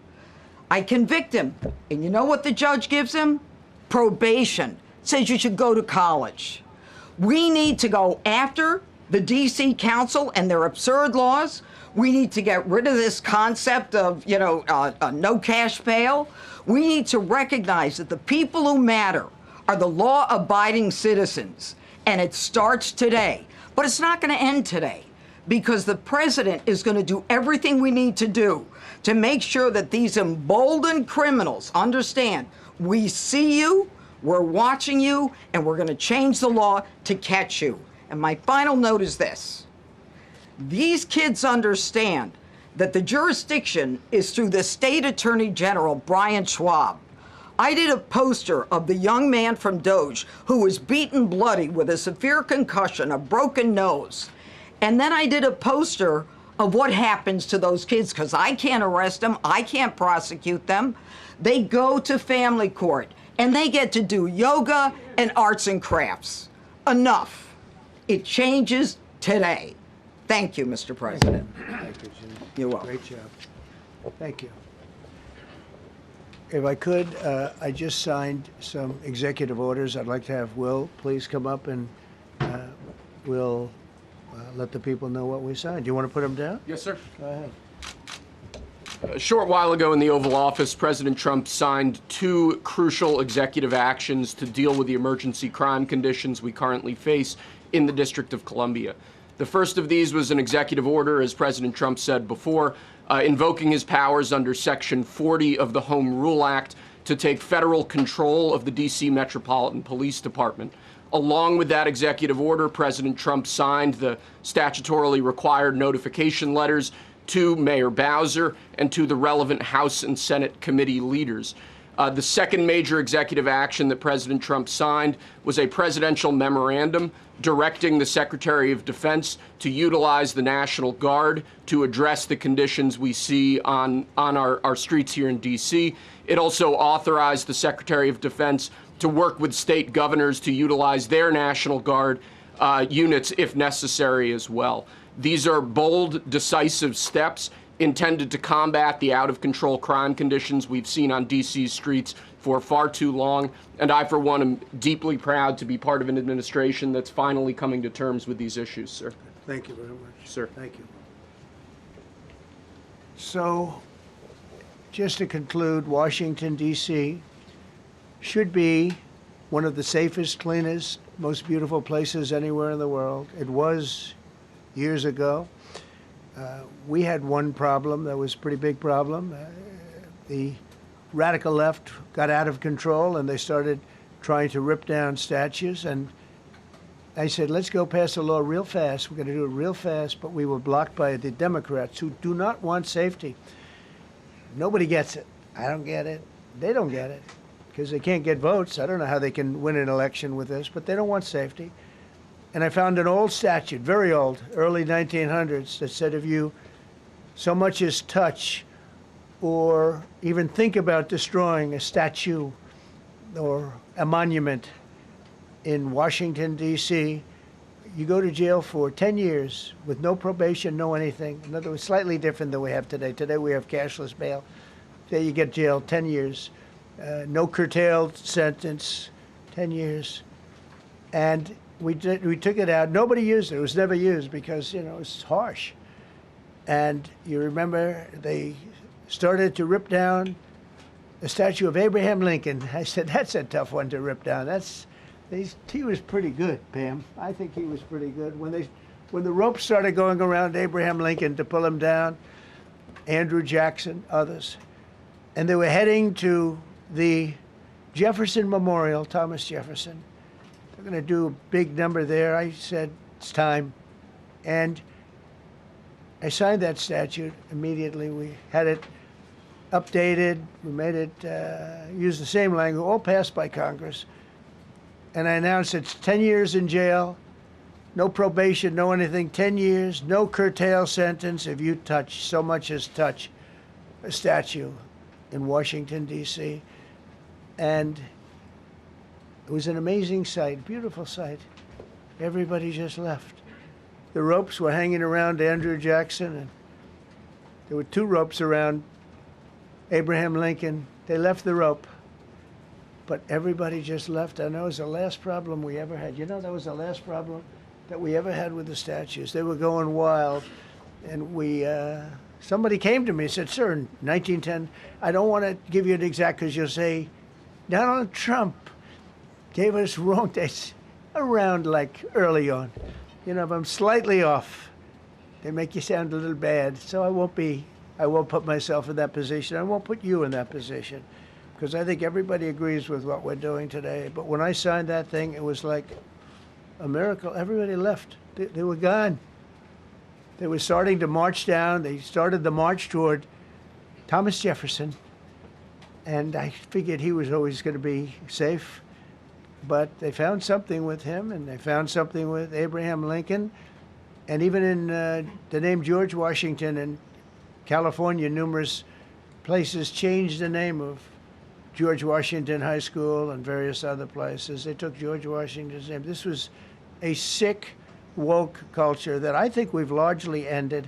Speaker 6: I convict him. And you know what the judge gives him? Probation. Says you should go to college. We need to go after the D.C. Council and their absurd laws. We need to get rid of this concept of, no cash bail. We need to recognize that the people who matter are the law-abiding citizens, and it starts today But it's not going to end today, because the president is going to do everything we need to do to make sure that these emboldened criminals understand we see you, we're watching you, and we're going to change the law to catch you. And my final note is this. These kids understand that the jurisdiction is through the state attorney general, Brian Schwab. I did a poster of the young man from Doge who was beaten bloody with a severe concussion, a broken nose. And then I did a poster of what happens to those kids, because I can't arrest them, I can't prosecute them. They go to family court and they get to do yoga and arts and crafts. Enough. It changes today. Thank you, Mr. President.
Speaker 1: Thank you, Jim.
Speaker 6: You're welcome.
Speaker 1: Great job. Thank you. If I could, I just signed some executive orders. I'd like to have Will please come up, and we'll let the people know what we signed. Do you want to put them down?
Speaker 7: Yes, sir.
Speaker 1: Go ahead.
Speaker 7: A short while ago in the Oval Office, President Trump signed 2 crucial executive actions to deal with the emergency crime conditions we currently face in the District of Columbia. The first of these was an executive order, as President Trump said before, invoking his powers under Section 40 of the Home Rule Act to take federal control of the D.C. Metropolitan Police Department. Along with that executive order, President Trump signed the statutorily required notification letters to Mayor Bowser and to the relevant House and Senate committee leaders. The second major executive action that President Trump signed was a presidential memorandum directing the Secretary of Defense to utilize the National Guard to address the conditions we see on our streets here in D.C. It also authorized the Secretary of Defense to work with state governors to utilize their National Guard units if necessary as well. These are bold, decisive steps intended to combat the out-of-control crime conditions we've seen on D.C.'s streets for far too long, and I, for one, am deeply proud to be part of an administration that's finally coming to terms with these issues, sir.
Speaker 1: Thank you very much.
Speaker 7: Sir.
Speaker 1: Thank you. So, just to conclude, Washington, D.C. should be one of the safest, cleanest, most beautiful places anywhere in the world. It was years ago. We had one problem that was a pretty big problem. The radical left got out of control and they started trying to rip down statues. And I said, let's go pass a law real fast. We're going to do it real fast, but we were blocked by the Democrats who do not want safety. Nobody gets it. I don't get it. They don't get it because they can't get votes. I don't know how they can win an election with this, but they don't want safety. And I found an old statute, very old, early 1900s, that said if you so much as touch or even think about destroying a statue or a monument in Washington, D.C., you go to jail for 10 years with no probation, no anything. In other words, slightly different than we have today. Today we have cashless bail. There you get jailed 10 years. No curtailed sentence, 10 years. And we took it out. Nobody used it. It was never used because, you know, it's harsh. And you remember they started to rip down the statue of Abraham Lincoln. I said, that's a tough one to rip down. He was pretty good, Pam. I think he was pretty good. When the ropes started going around Abraham Lincoln to pull him down, Andrew Jackson, others, and they were heading to the Jefferson Memorial, Thomas Jefferson. They're going to do a big number there. I said, it's time. And I signed that statute immediately. We had it updated. We made it use the same language, all passed by Congress. And I announced it's 10 years in jail, no probation, no anything, 10 years, no curtail sentence if you touch, so much as touch a statue in Washington, D.C. And it was an amazing sight, beautiful sight. Everybody just left. The ropes were hanging around Andrew Jackson, and there were 2 ropes around Abraham Lincoln. They left the rope, but everybody just left. And that was the last problem we ever had. You know, that was the last problem that we ever had with the statues. They were going wild, and somebody came to me and said, sir, in 1910, I don't want to give you an exact because you'll say, Donald Trump gave us wrong dates around like early on. You know, if I'm slightly off, they make you sound a little bad. So I won't put myself in that position. I won't put you in that position, because I think everybody agrees with what we're doing today. But when I signed that thing, it was like a miracle. Everybody left. They were gone. They were starting to march down. They started the march toward Thomas Jefferson, and I figured he was always going to be safe. But they found something with him, and they found something with Abraham Lincoln, and even in the name George Washington in California, numerous places changed the name of George Washington High School and various other places. They took George Washington's name. This was a sick, woke culture that I think we've largely ended.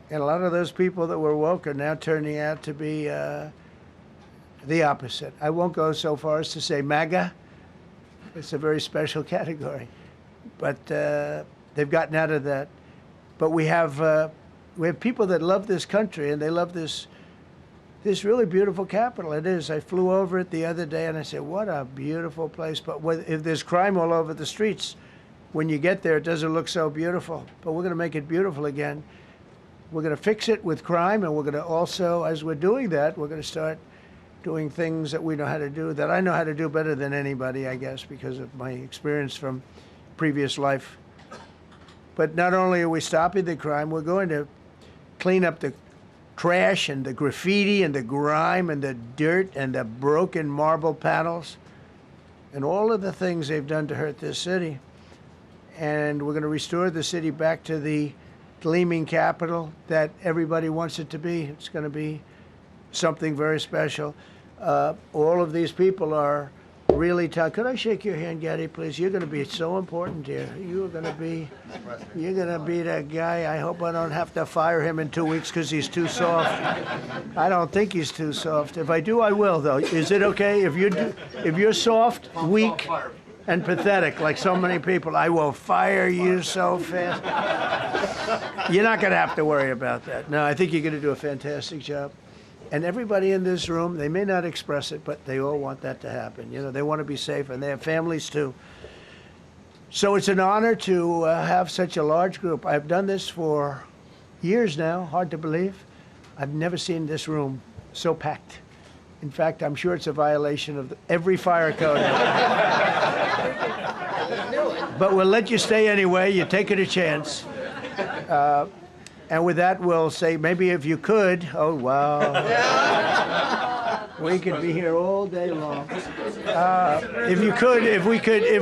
Speaker 1: And a lot of those people that were woke are now turning out to be the opposite. I won't go so far as to say MAGA. It's a very special category. But they've gotten out of that. But we have people that love this country, and they love this really beautiful capital. It is. I flew over it the other day, and I said, what a beautiful place. But if there's crime all over the streets, when you get there, it doesn't look so beautiful. But we're going to make it beautiful again. We're going to fix it with crime, and we're going to also, as we're doing that, we're going to start doing things that we know how to do, that I know how to do better than anybody, I guess, because of my experience from previous life. But not only are we stopping the crime, we're going to clean up the trash and the graffiti and the grime and the dirt and the broken marble panels and all of the things they've done to hurt this city. And we're going to restore the city back to the gleaming capital that everybody wants it to be. It's going to be something very special. All of these people are really tough. Could I shake your hand, Getty, please? You're going to be so important here. You're going to be that guy. I hope I don't have to fire him in 2 weeks because he's too soft. I don't think he's too soft. If I do, I will, though. Is it okay? If you're soft, weak, and pathetic, like so many people, I will fire you so fast. You're not going to have to worry about that. No, I think you're going to do a fantastic job. And everybody in this room, they may not express it, but they all want that to happen. You know, they want to be safe, and they have families too. So it's an honor to have such a large group. I've done this for years now, hard to believe. I've never seen this room so packed. In fact, I'm sure it's a violation of every fire code. But we'll let you stay anyway. You're taking a chance. And with that, we'll say, maybe if you could, oh, wow. We could be here all day long. If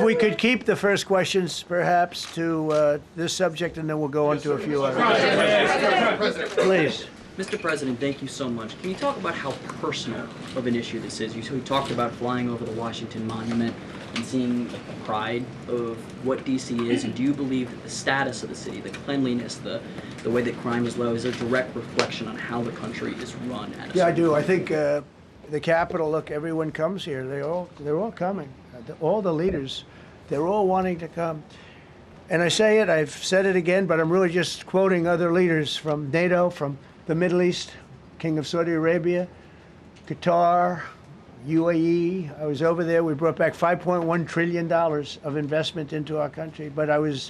Speaker 1: we could keep the first questions, perhaps, to this subject, and then we'll go on to a few others. Please.
Speaker 8: Mr. President, thank you so much. Can you talk about how personal of an issue this is? You talked about flying over the Washington Monument and seeing the pride of what D.C. is, and do you believe that the status of the city, the cleanliness, the way that crime is low, is a direct reflection on how the country is run?
Speaker 1: Yeah, I do. I think the Capitol, look, everyone comes here. They're all coming. All the leaders, they're all wanting to come. And I say it, I've said it again, but I'm really just quoting other leaders from NATO, from the Middle East, King of Saudi Arabia, Qatar, UAE. I was over there. We brought back $5.1 trillion of investment into our country. But a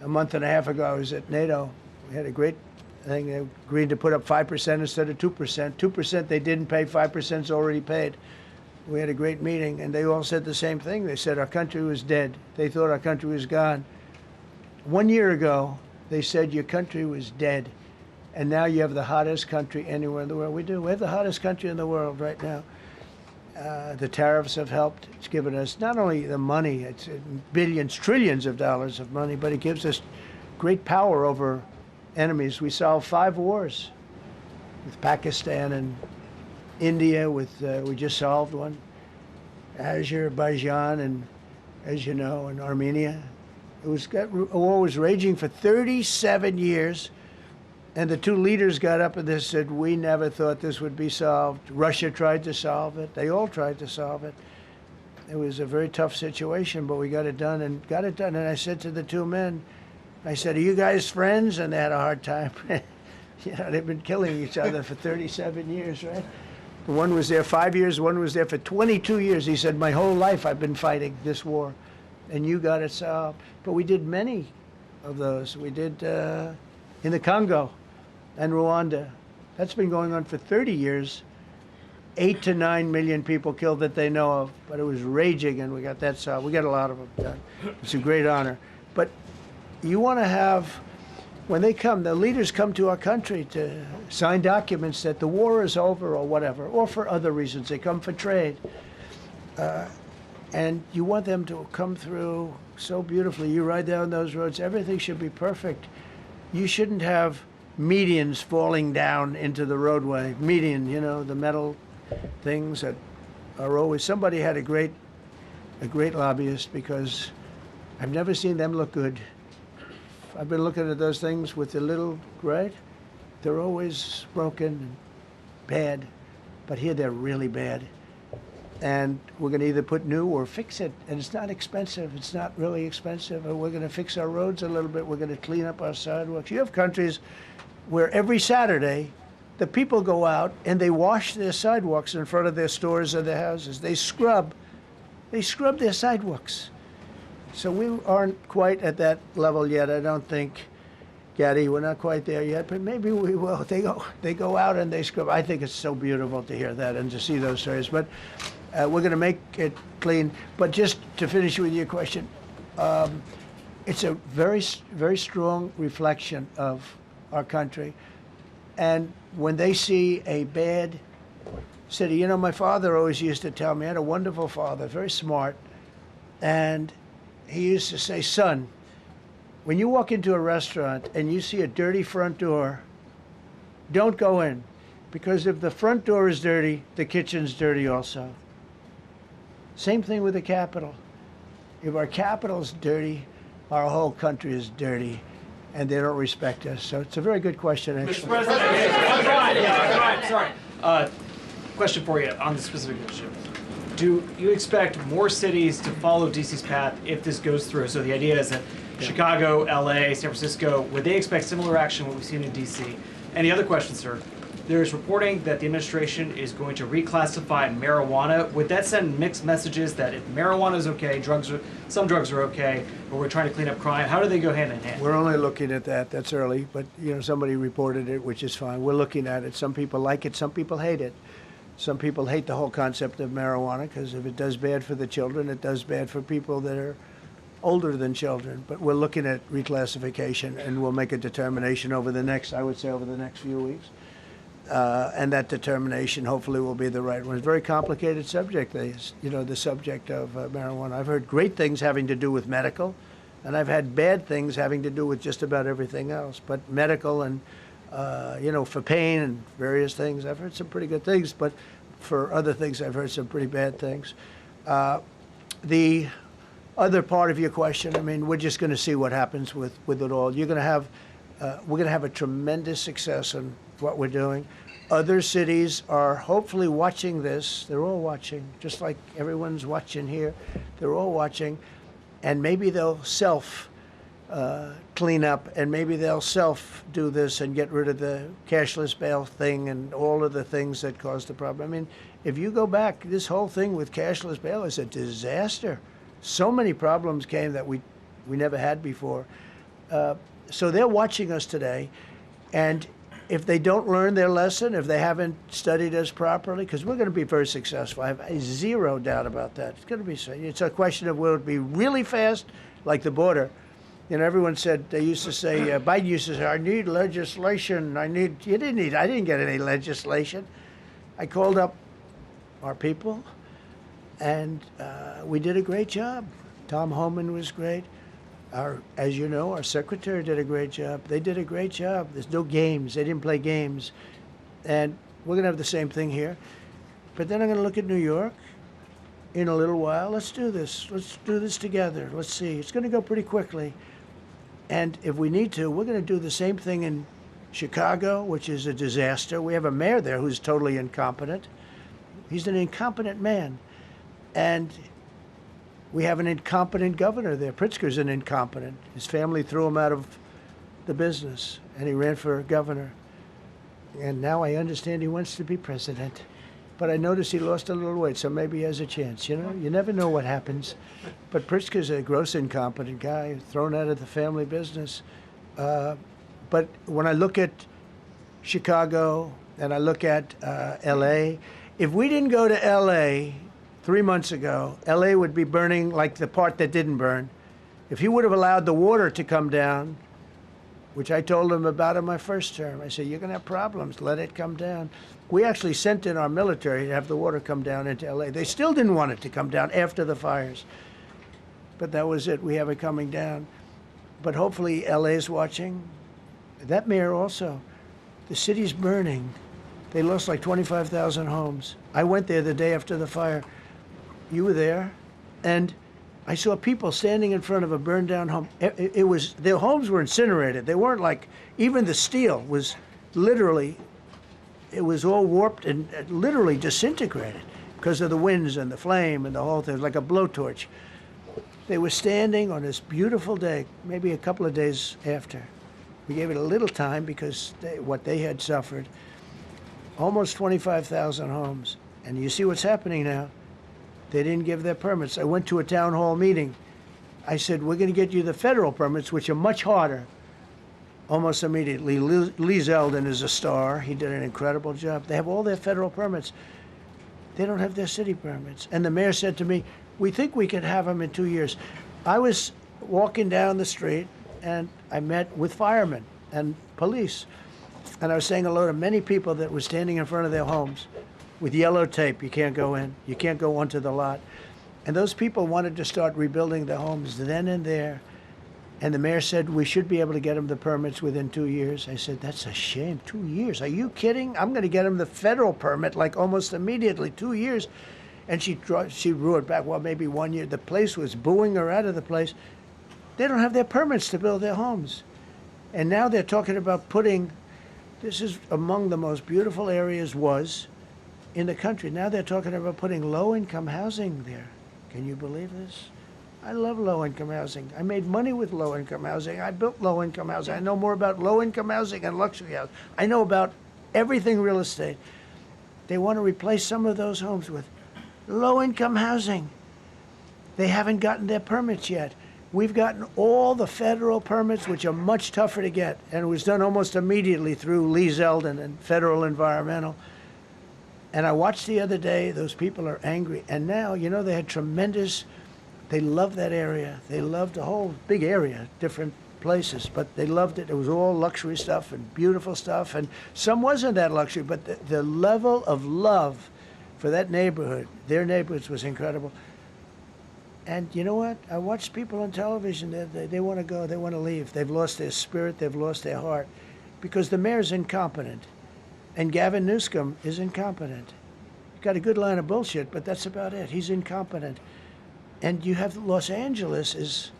Speaker 1: month and a half ago, I was at NATO. We had a great thing. They agreed to put up 5% instead of 2%. 2% they didn't pay, 5% is already paid. We had a great meeting, and they all said the same thing. They said our country was dead. They thought our country was gone. 1 year ago, they said your country was dead. And now you have the hottest country anywhere in the world. We do. We have the hottest country in the world right now. The tariffs have helped. It's given us not only the money, it's billions, trillions of dollars of money, but it gives us great power over enemies. We solved 5 wars with Pakistan and India. We just solved one. Azerbaijan and, as you know, and Armenia. A war was raging for 37 years. And the 2 leaders got up and they said, we never thought this would be solved. Russia tried to solve it. They all tried to solve it. It was a very tough situation, but we got it done. And I said to the 2 men, I said, are you guys friends? And they had a hard time. You know, they've been killing each other for 37 years, right? One was there 5 years, one was there for 22 years. He said, my whole life I've been fighting this war. and you got it solved. But we did many of those. We did in the Congo and Rwanda. That's been going on for 30 years. 8 to 9 million people killed that they know of, but it was raging, and we got that solved. We got a lot of them done. It's a great honor. But you want to have, when they come, the leaders come to our country to sign documents that the war is over or whatever, or for other reasons. They come for trade. And you want them to come through so beautifully. You ride down those roads, everything should be perfect. You shouldn't have medians falling down into the roadway. Median, you know, the metal things that are always, somebody had a great lobbyist, because I've never seen them look good. I've been looking at those things with the little, right? They're always broken and bad, but here they're really bad. And we're going to either put new or fix it, and it's not expensive. It's not really expensive. And we're going to fix our roads a little bit. We're going to clean up our sidewalks. You have countries where every Saturday the people go out and they wash their sidewalks in front of their stores or their houses. They scrub their sidewalks. So we aren't quite at that level yet, I don't think. Gaddy, we're not quite there yet, but maybe we will. They go out and they scrub. I think it's so beautiful to hear that and to see those stories. But we're going to make it clean. But just to finish with your question, it's a very, very strong reflection of our country. And when they see a bad city, you know, my father always used to tell me, I had a wonderful father, very smart, and he used to say, son, when you walk into a restaurant and you see a dirty front door, don't go in, because if the front door is dirty, the kitchen's dirty also. Same thing with the Capitol. If our Capitol's dirty, our whole country is dirty, and they don't respect us. So it's a very good question, actually.
Speaker 9: Mr. President, sorry. Question for you on the specific issue. Do you expect more cities to follow DC's path if this goes through? So the idea is that Chicago, LA, San Francisco, would they expect similar action what we've seen in DC? And the other question, sir, there is reporting that the administration is going to reclassify marijuana. Would that send mixed messages that if marijuana is okay, some drugs are okay, but we're trying to clean up crime? How do they go hand in hand?
Speaker 1: We're only looking at that. That's early, but you know, somebody reported it, which is fine. We're looking at it. Some people like it. Some people hate it. Some people hate the whole concept of marijuana because if it does bad for the children, it does bad for people that are older than children. But we're looking at reclassification, and we'll make a determination over the next, I would say, over the next few weeks. And that determination hopefully will be the right one. It's a very complicated subject, you know, the subject of marijuana. I've heard great things having to do with medical, and I've had bad things having to do with just about everything else. But medical and, you know, for pain and various things, I've heard some pretty good things, but for other things, I've heard some pretty bad things. The other part of your question, I mean, we're just going to see what happens with it all. You're going to have, we're going to have a tremendous success in what we're doing. Other cities are hopefully watching this. They're all watching, just like everyone's watching here. They're all watching, and maybe they'll clean up, and maybe they'll do this and get rid of the cashless bail thing and all of the things that caused the problem. I mean, if you go back, this whole thing with cashless bail is a disaster. So many problems came that we never had before. So they're watching us today, and if they don't learn their lesson, if they haven't studied us properly, because we're going to be very successful. I have zero doubt about that. It's going to be. It's a question of will it be really fast, like the border. You know, everyone said, they used to say, Biden used to say, I need legislation. I didn't get any legislation. I called up our people, and we did a great job. Tom Homan was great. As you know, our secretary did a great job. They did a great job. There's no games. They didn't play games. And we're going to have the same thing here. But then I'm going to look at New York in a little while. Let's do this. Let's do this together. Let's see. It's going to go pretty quickly. And if we need to, we're going to do the same thing in Chicago, which is a disaster. We have a mayor there who's totally incompetent. He's an incompetent man. And we have an incompetent governor there. Pritzker's an incompetent. His family threw him out of the business, and he ran for governor. And now I understand he wants to be president. but I noticed he lost a little weight, so maybe he has a chance. You know, you never know what happens. But Pritzker's a gross incompetent guy, thrown out of the family business. But when I look at Chicago and I look at L.A., if we didn't go to L.A. 3 months ago, L.A. would be burning like the part that didn't burn. If he would have allowed the water to come down, which I told him about in my first term, I said, you're going to have problems, let it come down. We actually sent in our military to have the water come down into L.A. They still didn't want it to come down after the fires. But that was it. We have it coming down. But hopefully L.A. is watching. That mayor also. The city's burning. They lost like 25,000 homes. I went there the day after the fire. You were there. And I saw people standing in front of a burned down home. It was, their homes were incinerated. They weren't like, even the steel was literally, it was all warped and literally disintegrated because of the winds and the flame and the whole thing. It was like a blowtorch. They were standing on this beautiful day, maybe a couple of days after. We gave it a little time because what they had suffered. Almost 25,000 homes. And you see what's happening now. They didn't give their permits. I went to a town hall meeting. I said, we're going to get you the federal permits, which are much harder. Almost immediately. Lee Zeldin is a star. He did an incredible job. They have all their federal permits. They don't have their city permits. And the mayor said to me, we think we can have them in 2 years. I was walking down the street, and I met with firemen and police. And I was saying hello to many people that were standing in front of their homes with yellow tape. You can't go in. You can't go onto the lot. And those people wanted to start rebuilding their homes then and there. And the mayor said, we should be able to get them the permits within 2 years. I said, that's a shame. 2 years? Are you kidding? I'm going to get them the federal permit like almost immediately. 2 years. And she roared back, well, maybe 1 year. The place was booing her out of the place. They don't have their permits to build their homes. And now they're talking about putting, this is among the most beautiful areas was in the country. Now they're talking about putting low-income housing there. Can you believe this? I love low-income housing. I made money with low-income housing. I built low-income housing. I know more about low-income housing and luxury housing. I know about everything real estate. They want to replace some of those homes with low-income housing. They haven't gotten their permits yet. We've gotten all the federal permits, which are much tougher to get, and it was done almost immediately through Lee Zeldin and Federal Environmental. And I watched the other day, those people are angry. And now, you know, they had tremendous, they loved that area. They loved the whole big area, different places, but they loved it. It was all luxury stuff and beautiful stuff, and some wasn't that luxury, but the level of love for that neighborhood, their neighborhoods, was incredible. And you know what? I watched people on television, they want to go, they want to leave. They've lost their spirit, they've lost their heart, because the mayor's incompetent. And Gavin Newsom is incompetent. He's got a good line of bullshit, but that's about it. He's incompetent. And you have Los Angeles is,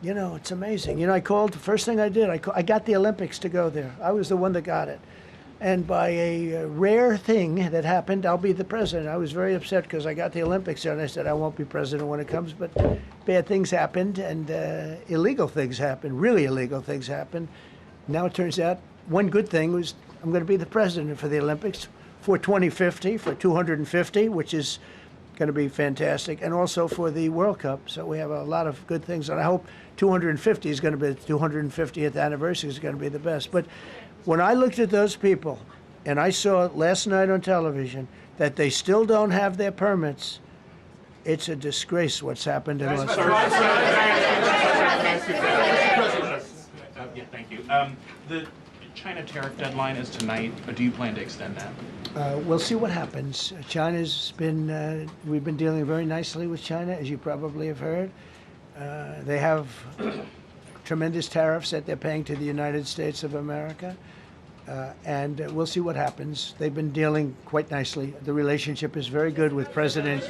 Speaker 1: you know, it's amazing. You know, I called, the first thing I did, I got the Olympics to go there. I was the one that got it. And by a rare thing that happened, I'll be the president. I was very upset because I got the Olympics there, and I said I won't be president when it comes. But bad things happened, and illegal things happened, really illegal things happened. Now it turns out one good thing was I'm going to be the president for the Olympics for 2050, for 250, which is going to be fantastic, and also for the World Cup. So we have a lot of good things, and I hope 250 is going to be the 250th anniversary is going to be the best. But when I looked at those people, and I saw last night on television that they still don't have their permits, it's a disgrace what's happened in Los Angeles.
Speaker 10: Thank you. The China tariff deadline is tonight. Do you plan to extend that?
Speaker 1: We'll see what happens. China's been, we've been dealing very nicely with China, as you probably have heard. They have tremendous tariffs that they're paying to the United States of America. And we'll see what happens. They've been dealing quite nicely. The relationship is very good with President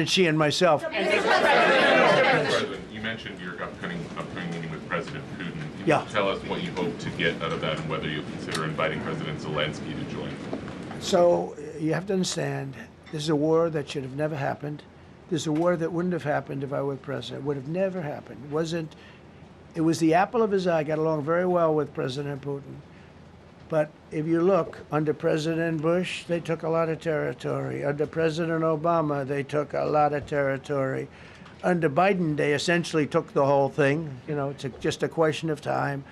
Speaker 1: Xi and myself.
Speaker 11: President, you mentioned your upcoming meeting with President Putin. Can you tell us what you hope to get out of that and whether you'll consider inviting President Zelensky to join?
Speaker 1: So you have to understand, this is a war that should have never happened. This is a war that wouldn't have happened if I were president. It would have never happened. It was the apple of his eye. I got along very well with President Putin. But if you look, under President Bush, they took a lot of territory. Under President Obama, they took a lot of territory. Under Biden, they essentially took the whole thing. You know, it's just a question of time.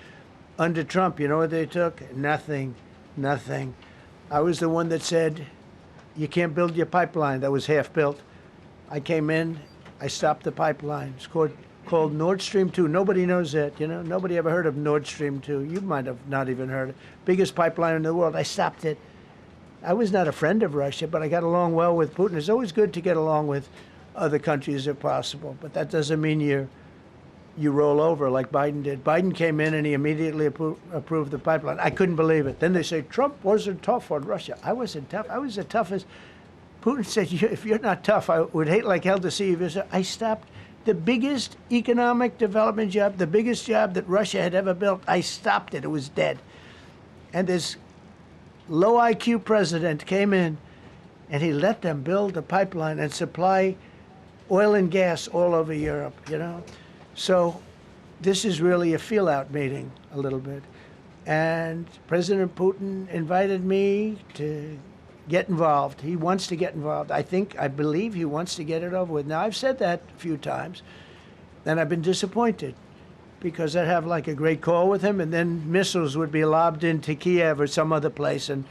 Speaker 1: Under Trump, you know what they took? Nothing, nothing. I was the one that said, you can't build your pipeline. That was half built. I came in, I stopped the pipeline. It's called Nord Stream 2. Nobody knows that, you know. Nobody ever heard of Nord Stream 2. You might have not even heard it. Biggest pipeline in the world. I stopped it. I was not a friend of Russia, but I got along well with Putin. It's always good to get along with other countries if possible, but that doesn't mean you roll over like Biden did. Biden came in and he immediately approved the pipeline. I couldn't believe it. Then they say Trump wasn't tough on Russia. I wasn't tough. I was the toughest. Putin said, if you're not tough, I would hate like hell to see you visit. I stopped the biggest economic development job, the biggest job that Russia had ever built. I stopped it. It was dead. And this low IQ president came in and he let them build a pipeline and supply oil and gas all over Europe, you know. So this is really a feel-out meeting a little bit. And President Putin invited me to get involved. He wants to get involved. I believe he wants to get it over with. Now, I've said that a few times, and I've been disappointed because I'd have like a great call with him, and then missiles would be lobbed into Kiev or some other place, and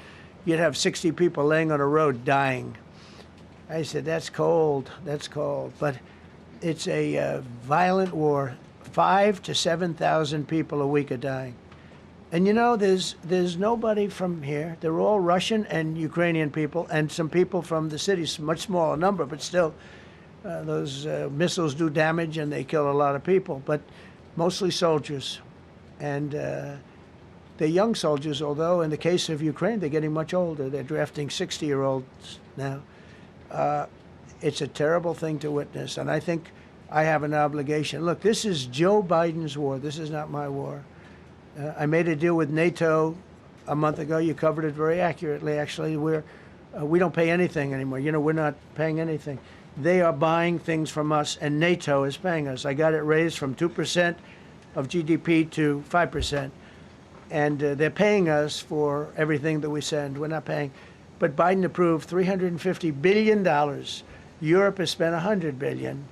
Speaker 1: you'd have 60 people laying on a road dying. I said, that's cold, that's cold. But it's a violent war. 5,000 to 7,000 people a week are dying. And you know, there's nobody from here. They're all Russian and Ukrainian people, and some people from the cities, much smaller number, but still, those missiles do damage and they kill a lot of people, but mostly soldiers. And they're young soldiers, although in the case of Ukraine, they're getting much older. They're drafting 60-year-olds now. It's a terrible thing to witness, and I think I have an obligation. Look, this is Joe Biden's war. This is not my war. I made a deal with NATO a month ago. You covered it very accurately, actually. We don't pay anything anymore. You know, we're not paying anything. They are buying things from us, and NATO is paying us. I got it raised from 2% of GDP to 5%. And they're paying us for everything that we send. We're not paying. But Biden approved $350 billion. Europe has spent $100 billion.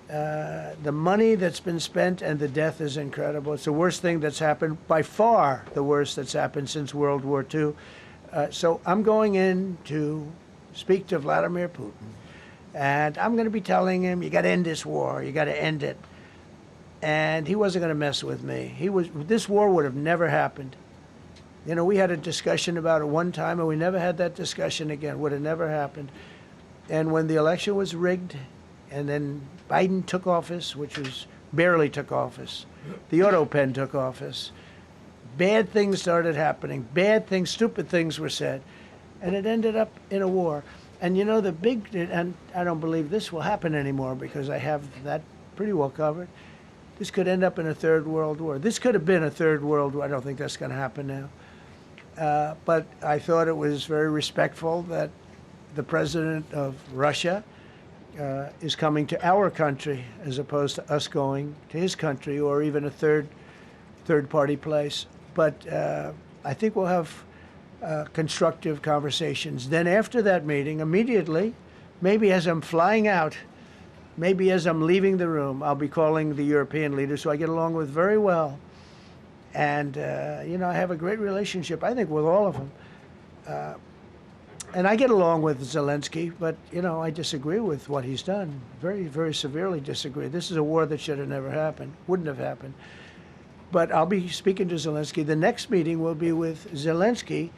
Speaker 1: The money that's been spent and the death is incredible. It's the worst thing that's happened, by far the worst that's happened since World War II. So I'm going in to speak to Vladimir Putin. And I'm going to be telling him, you got to end this war. You got to end it. And he wasn't going to mess with me. This war would have never happened. You know, we had a discussion about it one time, and we never had that discussion again. Would have never happened. And when the election was rigged, and then Biden took office, which was barely took office, the auto pen took office, bad things started happening. Bad things, stupid things were said. And it ended up in a war. And you know, and I don't believe this will happen anymore because I have that pretty well covered. This could end up in a third world war. This could have been a third world war. I don't think that's going to happen now. But I thought it was very respectful that the president of Russia is coming to our country as opposed to us going to his country or even a third-party place. But I think we'll have constructive conversations. Then after that meeting, immediately, maybe as I'm flying out, maybe as I'm leaving the room, I'll be calling the European leaders who I get along with very well. And, you know, I have a great relationship, I think, with all of them. And I get along with Zelensky, but, you know, I disagree with what he's done. Very, very severely disagree. This is a war that should have never happened, wouldn't have happened. But I'll be speaking to Zelensky. The next meeting will be with Zelensky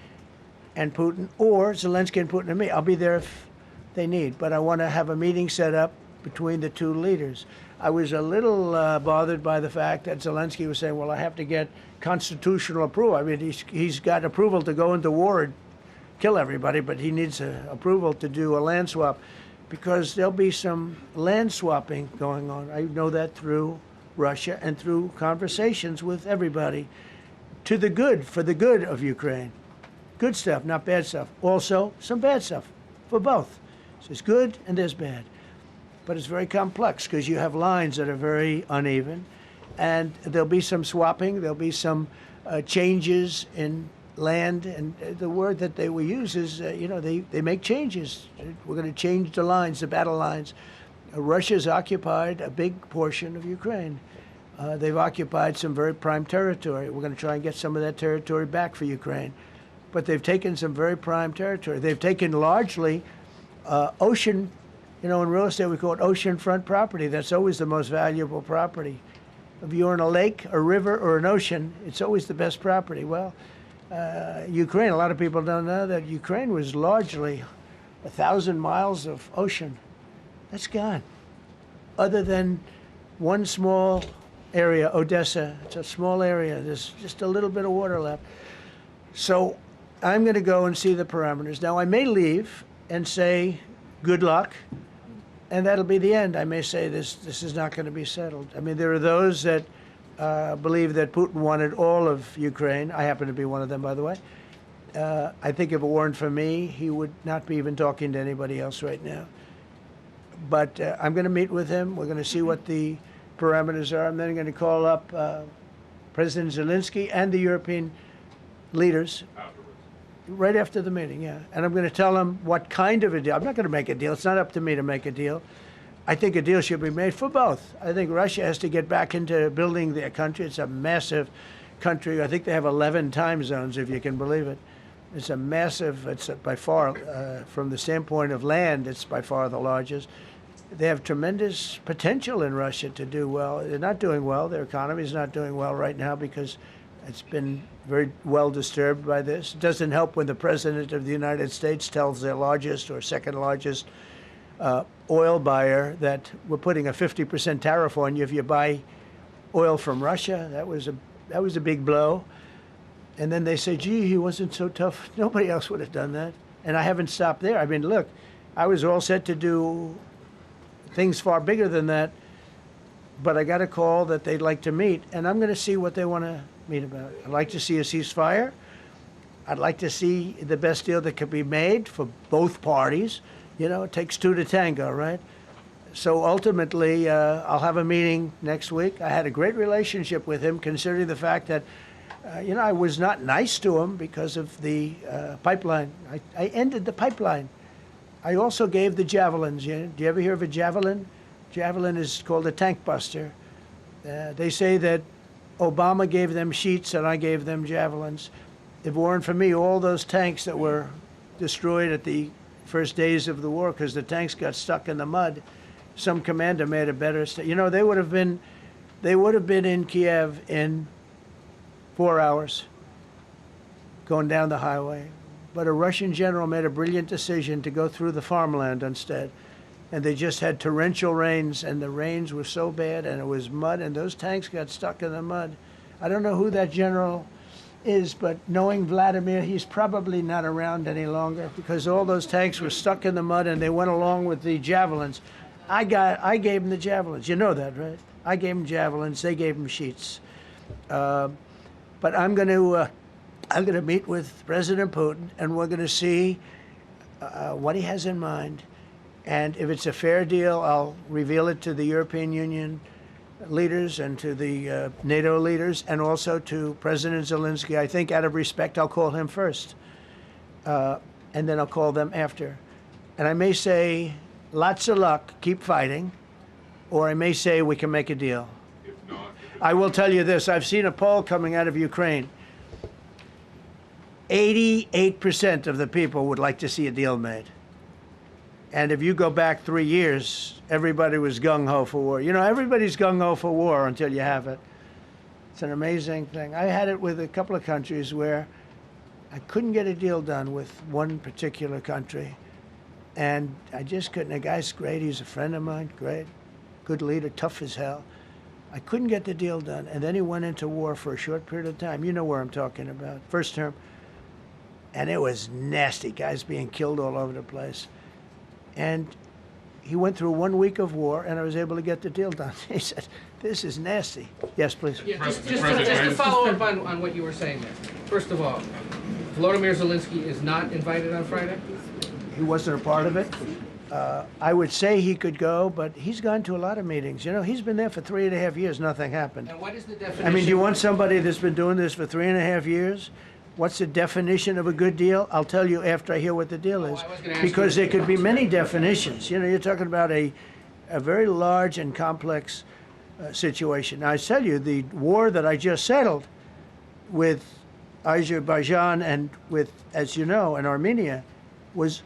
Speaker 1: and Putin, or Zelensky and Putin and me. I'll be there if they need. But I want to have a meeting set up between the two leaders. I was a little bothered by the fact that Zelensky was saying, well, I have to get constitutional approval. I mean, he's got approval to go into war and kill everybody, but he needs approval to do a land swap because there'll be some land swapping going on. I know that through Russia and through conversations with everybody to the good, for the good of Ukraine. Good stuff, not bad stuff. Also, some bad stuff for both. So there's good and there's bad. But it's very complex because you have lines that are very uneven, and there'll be some swapping, there'll be some changes in land, and the word that they will use is, they make changes. We're going to change the lines, the battle lines. Russia's occupied a big portion of Ukraine. They've occupied some very prime territory. We're going to try and get some of that territory back for Ukraine. But they've taken some very prime territory. They've taken largely ocean, in real estate we call it oceanfront property. That's always the most valuable property. If you're in a lake, a river, or an ocean, it's always the best property. Well, Ukraine, a lot of people don't know that Ukraine was largely 1,000 miles of ocean. That's gone. Other than one small area, Odessa, it's a small area. There's just a little bit of water left. So I'm going to go and see the parameters. Now, I may leave and say, good luck, and that'll be the end. I may say this is not going to be settled. I mean, there are those that believe that Putin wanted all of Ukraine. I happen to be one of them, by the way. I think if it weren't for me, he would not be even talking to anybody else right now. But I'm going to meet with him. We're going to see what the parameters are. I'm then going to call up President Zelensky and the European leaders right after the meeting, yeah. And I'm going to tell them what kind of a deal. I'm not going to make a deal. It's not up to me to make a deal. I think a deal should be made for both. I think Russia has to get back into building their country. It's a massive country. I think they have 11 time zones, if you can believe it. It's a massive, it's by far, from the standpoint of land, it's by far the largest. They have tremendous potential in Russia to do well. They're not doing well. Their economy is not doing well right now because it's been very well disturbed by this. It doesn't help when the President of the United States tells their largest or second largest oil buyer that we're putting a 50% tariff on you if you buy oil from Russia. That was a big blow. And then they say, gee, he wasn't so tough. Nobody else would have done that. And I haven't stopped there. I mean, look, I was all set to do things far bigger than that, but I got a call that they'd like to meet, and I'm going to see what they want to meet about. I'd like to see a ceasefire. I'd like to see the best deal that could be made for both parties. It takes two to tango, right? So ultimately, I'll have a meeting next week. I had a great relationship with him, considering the fact that I was not nice to him because of the pipeline. I ended the pipeline. I also gave the javelins. Do you ever hear of a javelin? Javelin is called a tank buster. They say that Obama gave them sheets and I gave them javelins. If it weren't for me, all those tanks that were destroyed at the first days of the war because the tanks got stuck in the mud, some commander made a better. They would have been in Kiev in 4 hours going down the highway. But a Russian general made a brilliant decision to go through the farmland instead. And they just had torrential rains, and the rains were so bad, and it was mud, and those tanks got stuck in the mud. I don't know who that general is, but knowing Vladimir, he's probably not around any longer because all those tanks were stuck in the mud, and they went along with the javelins. I gave them the javelins. You know that, right? I gave them javelins. They gave them sheets. But I'm going to meet with President Putin, and we're going to see what he has in mind. And if it's a fair deal, I'll reveal it to the European Union leaders and to the NATO leaders and also to President Zelensky. I think out of respect, I'll call him first. And then I'll call them after. And I may say, lots of luck, keep fighting. Or I may say, we can make a deal.
Speaker 11: If not,
Speaker 1: I will tell you this. I've seen a poll coming out of Ukraine. 88% of the people would like to see a deal made. And if you go back 3 years, everybody was gung-ho for war. Everybody's gung-ho for war until you have it. It's an amazing thing. I had it with a couple of countries where I couldn't get a deal done with one particular country. And I just couldn't. The guy's great. He's a friend of mine. Great. Good leader. Tough as hell. I couldn't get the deal done. And then he went into war for a short period of time. You know where I'm talking about. First term. And it was nasty. Guys being killed all over the place. And he went through 1 week of war, and I was able to get the deal done. He said, this is nasty. Yes, please.
Speaker 12: Yeah, just to follow up on what you were saying there. First of all, Volodymyr Zelensky is not invited on Friday?
Speaker 1: He wasn't a part of it. I would say he could go, but he's gone to a lot of meetings. He's been there for 3.5 years. Nothing happened.
Speaker 12: And what is the definition?
Speaker 1: I mean, do you want somebody that's been doing this for 3.5 years What's the definition of a good deal? I'll tell you after I hear what the deal is.
Speaker 12: I was gonna ask
Speaker 1: Because
Speaker 12: you-
Speaker 1: there could be many definitions. You know, you're talking about a very large and complex situation. Now, I tell you, the war that I just settled with Azerbaijan and with, as you know, and Armenia was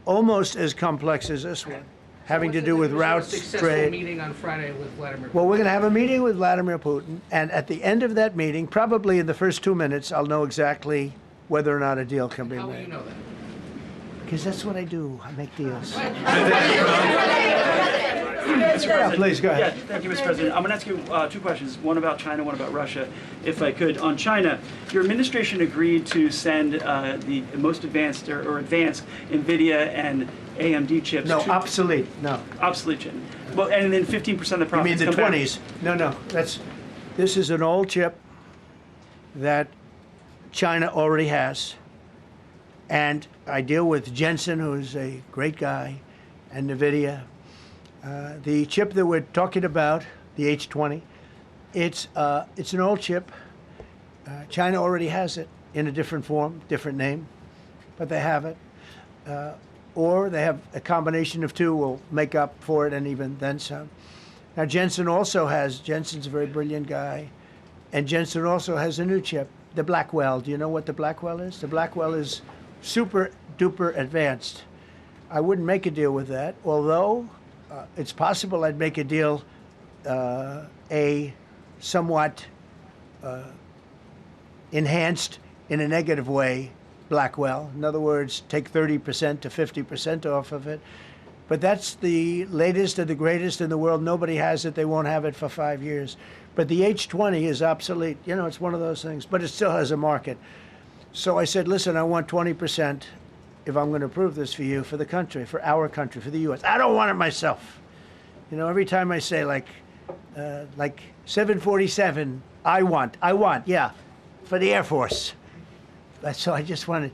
Speaker 1: almost as complex as this one, having to do with routes,
Speaker 12: Successful
Speaker 1: trade.
Speaker 12: meeting on Friday with Vladimir Putin.
Speaker 1: Well, we're going to have a meeting with Vladimir Putin, and at the end of that meeting, probably in the first 2 minutes, I'll know exactly whether or not a deal can be
Speaker 12: How will
Speaker 1: made.
Speaker 12: you know that?
Speaker 1: Because that's what I do. I make deals.
Speaker 13: Mr. President.
Speaker 1: Please, go ahead.
Speaker 13: Yeah, thank you, Mr. President. I'm going to ask you two questions, one about China, one about Russia, if I could. On China, your administration agreed to send the most advanced or advanced NVIDIA and AMD chips.
Speaker 1: No, obsolete. No.
Speaker 13: Obsolete chip. Well, and then 15% of the
Speaker 1: You
Speaker 13: profits
Speaker 1: mean the
Speaker 13: come back.
Speaker 1: 20s? No. This is an old chip that China already has. And I deal with Jensen, who's a great guy, and NVIDIA. The chip that we're talking about, the H20, it's an old chip. China already has it in a different form, different name, but they have it. Or they have a combination of two will make up for it and even then some. Now Jensen Jensen's a very brilliant guy, and Jensen also has a new chip, the Blackwell. Do you know what the Blackwell is? The Blackwell is super duper advanced. I wouldn't make a deal with that, although it's possible I'd make a deal, a somewhat enhanced in a negative way Blackwell. In other words, take 30% to 50% off of it. But that's the latest and the greatest in the world. Nobody has it. They won't have it for 5 years. But the H20 is obsolete. You know, it's one of those things, but it still has a market. So I said, listen, I want 20% if I'm going to approve this for you, for the country, for our country, for the U.S. I don't want it myself. You know, every time I say like 747, I want, yeah, for the Air Force. So I just wanted,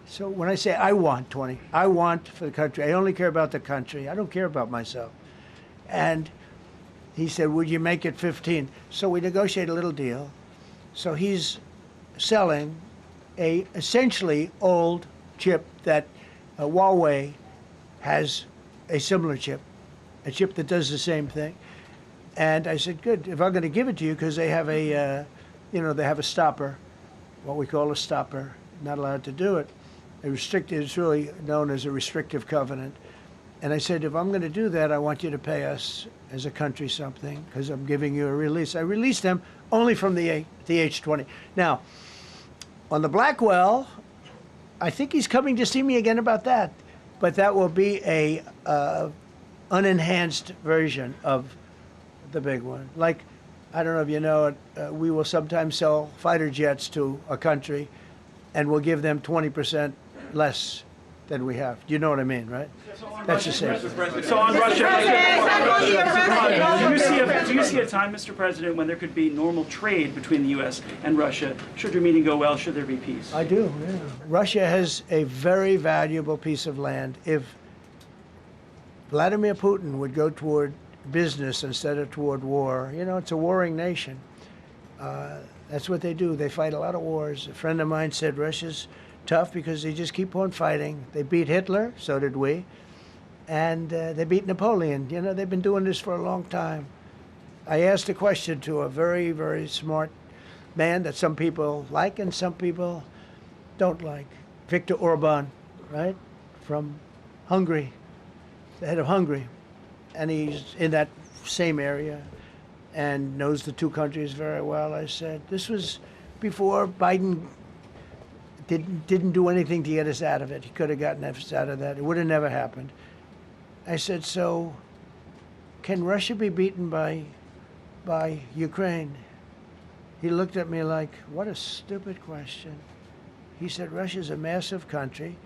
Speaker 1: so when I say I want 20, I want for the country. I only care about the country. I don't care about myself. And he said, would you make it 15? So we negotiate a little deal. So he's selling a essentially old chip that Huawei has a similar chip, a chip that does the same thing. And I said, good, if I'm going to give it to you, because they have a, they have a stopper, what we call a stopper, not allowed to do it. It's really known as a restrictive covenant. And I said, if I'm going to do that, I want you to pay us as a country something, because I'm giving you a release. I released them only from the H20. Now, on the Blackwell, I think he's coming to see me again about that. But that will be a unenhanced version of the big one. Like, I don't know if you know it, we will sometimes sell fighter jets to a country, and we'll give them 20% less than we have. You know what I mean, right? That's the same.
Speaker 13: So on Russia, do you see a time, Mr. President, when there could be normal trade between the U.S. and Russia? Should your meeting go well, should there be peace?
Speaker 1: I do, yeah. Russia has a very valuable piece of land. If Vladimir Putin would go toward business instead of toward war, it's a warring nation. That's what they do. They fight a lot of wars. A friend of mine said Russia's tough because they just keep on fighting. They beat Hitler, so did we. And they beat Napoleon. They've been doing this for a long time. I asked a question to a very, very smart man that some people like and some people don't like. Viktor Orban, right? From Hungary, the head of Hungary. And he's in that same area and knows the two countries very well. I said, this was before Biden didn't do anything to get us out of it. He could have gotten us out of that. It would have never happened. I said, so can Russia be beaten by Ukraine? He looked at me like, what a stupid question. He said, Russia's a massive country,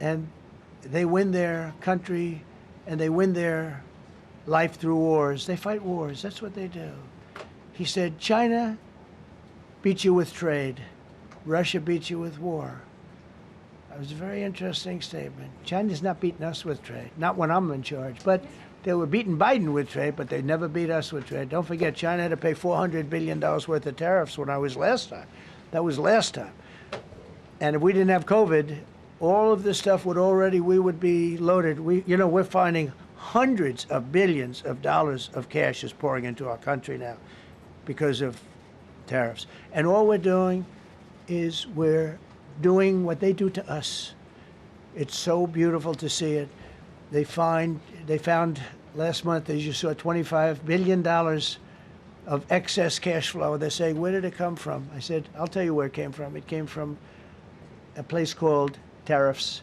Speaker 1: and they win their country, and they win their life through wars. They fight wars. That's what they do. He said, China beats you with trade. Russia beats you with war. That was a very interesting statement. China's not beating us with trade, not when I'm in charge. But they were beating Biden with trade, but they never beat us with trade. Don't forget, China had to pay $400 billion worth of tariffs when I was last time. That was last time. And if we didn't have COVID, all of this stuff we would be loaded. We're finding hundreds of billions of dollars of cash is pouring into our country now because of tariffs. And all we're doing is we're doing what they do to us. It's so beautiful to see it. They found last month, as you saw, $25 billion of excess cash flow. They say, where did it come from? I said, I'll tell you where it came from. It came from a place called tariffs,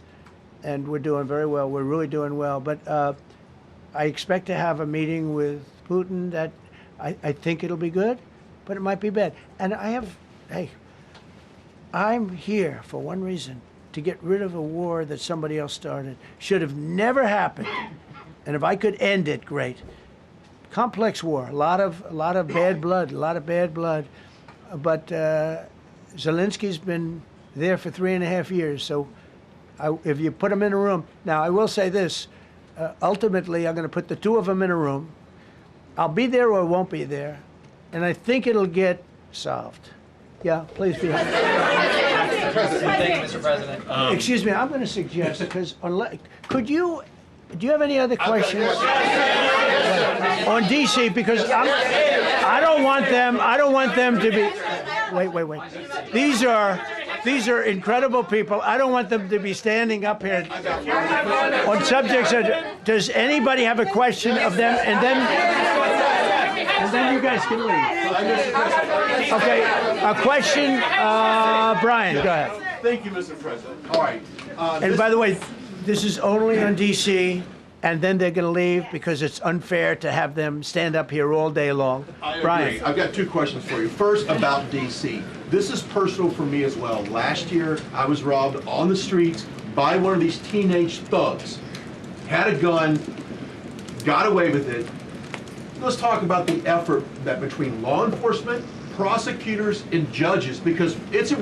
Speaker 1: and we're doing very well. We're really doing well. But I expect to have a meeting with Putin that I think it'll be good, but it might be bad. And I'm here for one reason, to get rid of a war that somebody else started. Should have never happened. And if I could end it, great. Complex war, a lot of bad blood, But Zelensky's been there for 3.5 years. So if you put him in a room, now I will say this, ultimately I'm going to put the two of them in a room. I'll be there or I won't be there. And I think it'll get solved. Yeah, please be happy.
Speaker 14: Thank you, Mr. President.
Speaker 1: Excuse me, I'm going to suggest, because do you have any other questions on DC? Because I don't want them to be, wait. These are incredible people. I don't want them to be standing up here on subjects that, does anybody have a question of them? And then you guys can leave. Okay, a question, Brian, go ahead.
Speaker 15: Thank you, Mr. President. All right.
Speaker 1: And by the way, this is only on DC, and then they're going to leave because it's unfair to have them stand up here all day long.
Speaker 15: I agree.
Speaker 1: Brian.
Speaker 15: I've got two questions for you. First, about DC. This is personal for me as well. Last year, I was robbed on the streets by one of these teenage thugs. Had a gun, got away with it. Let's talk about the effort that between law enforcement, prosecutors, and judges, because it's a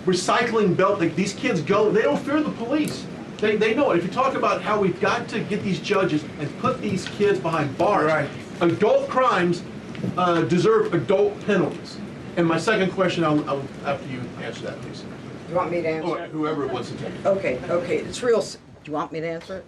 Speaker 15: recycling belt. Like, these kids go, they don't fear the police. They know it. If you talk about how we've got to get these judges and put these kids behind bars, right. Adult crimes deserve adult penalties. And my second question, I'll after you answer that, please.
Speaker 6: Do you want me to answer it?
Speaker 15: Whoever wants to take it.
Speaker 6: Okay. It's real. Do you want me to answer it?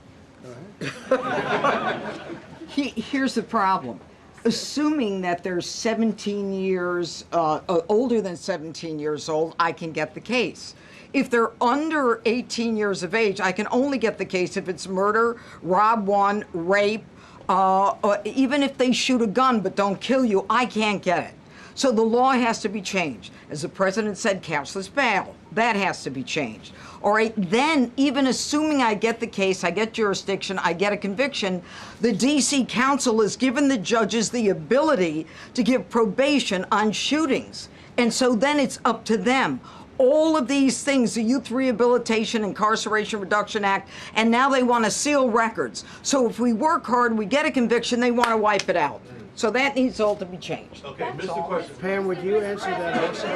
Speaker 6: Go ahead. Here's the problem. Assuming that they're 17 years, older than 17 years old, I can get the case. If they're under 18 years of age, I can only get the case if it's murder, rob one, rape, or even if they shoot a gun but don't kill you, I can't get it. So the law has to be changed. As the president said, cashless bail. That has to be changed. All right, then, even assuming I get the case, I get jurisdiction, I get a conviction, the DC Council has given the judges the ability to give probation on shootings. And so then it's up to them. All of these things, the Youth Rehabilitation Incarceration Reduction Act, and now they want to seal records. So if we work hard, we get a conviction, they want to wipe it out. So that needs all to be changed.
Speaker 15: Okay, Mr. Question.
Speaker 1: Pam, would you answer that also?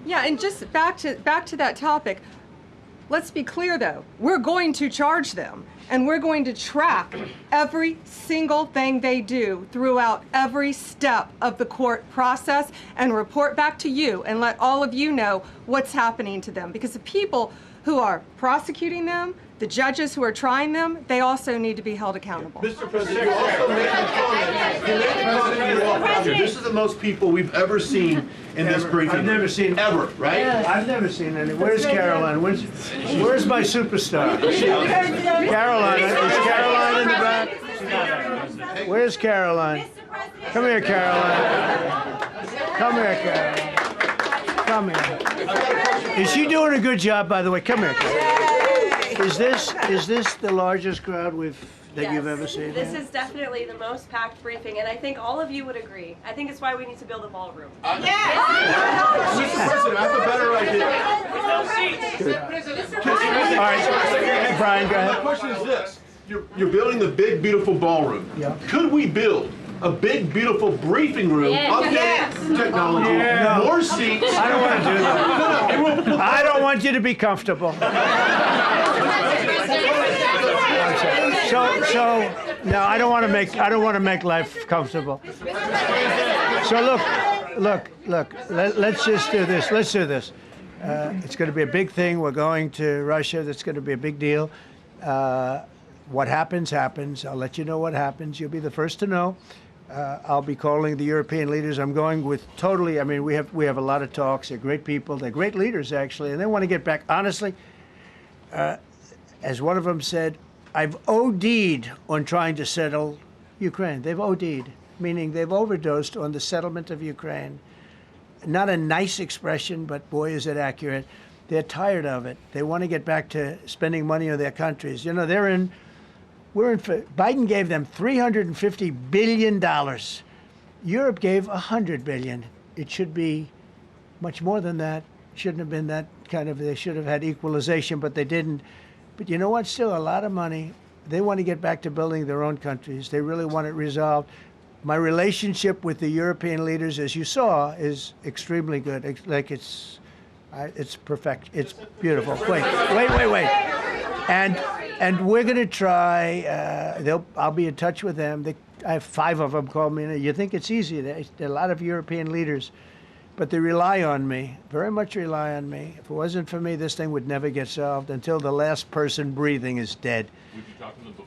Speaker 4: Yeah, and just back to that topic, let's be clear though, we're going to charge them and we're going to track every single thing they do throughout every step of the court process and report back to you and let all of you know what's happening to them, because the people who are prosecuting them, the judges who are trying them, they also need to be held accountable.
Speaker 15: Mr. President, you also made a comment. You made a comment when you walked out here. This is the most people we've ever seen in this briefing.
Speaker 1: I've never seen
Speaker 15: ever, right?
Speaker 1: I've never seen any. Where's Caroline? Where's my superstar? Caroline. Is Caroline in the back? Where's Caroline? Come here, Caroline. Come here, Caroline. Come here. Is she doing a good job, by the way? Come here, Caroline. Is this the largest crowd that you've ever seen?
Speaker 16: This is definitely the most packed briefing, and I think all of you would agree. I think it's why we need to build a ballroom.
Speaker 15: Mr. President, I have a better idea.
Speaker 1: All right, Brian, go ahead.
Speaker 15: My question is this. You're building the big, beautiful ballroom. Yeah. Could we build a big, beautiful briefing room, updated technology, more seats?
Speaker 1: I don't want to do that. I don't want you to be comfortable. So no, I don't want to make life comfortable. So look. Let's just do this. Let's do this. It's going to be a big thing. We're going to Russia. That's going to be a big deal. What happens, happens. I'll let you know what happens. You'll be the first to know. I'll be calling the European leaders. I'm going with totally. I mean, we have a lot of talks. They're great people. They're great leaders, actually, and they want to get back. Honestly, as one of them said, I've OD'd on trying to settle Ukraine. They've OD'd, meaning they've overdosed on the settlement of Ukraine. Not a nice expression, but boy, is it accurate. They're tired of it. They want to get back to spending money on their countries. You know, Biden gave them $350 billion. Europe gave $100 billion. It should be much more than that. Shouldn't have been that kind of, they should have had equalization, but they didn't. But you know what? Still a lot of money. They want to get back to building their own countries. They really want it resolved. My relationship with the European leaders, as you saw, is extremely good. It's perfect. It's beautiful. Wait. And we're going to try. I'll be in touch with them. I have 5 of them call me. You think it's easy? There are a lot of European leaders, but they rely on me. Very much rely on me. If it wasn't for me, this thing would never get solved until the last person breathing is dead.
Speaker 11: Would you talk to them before?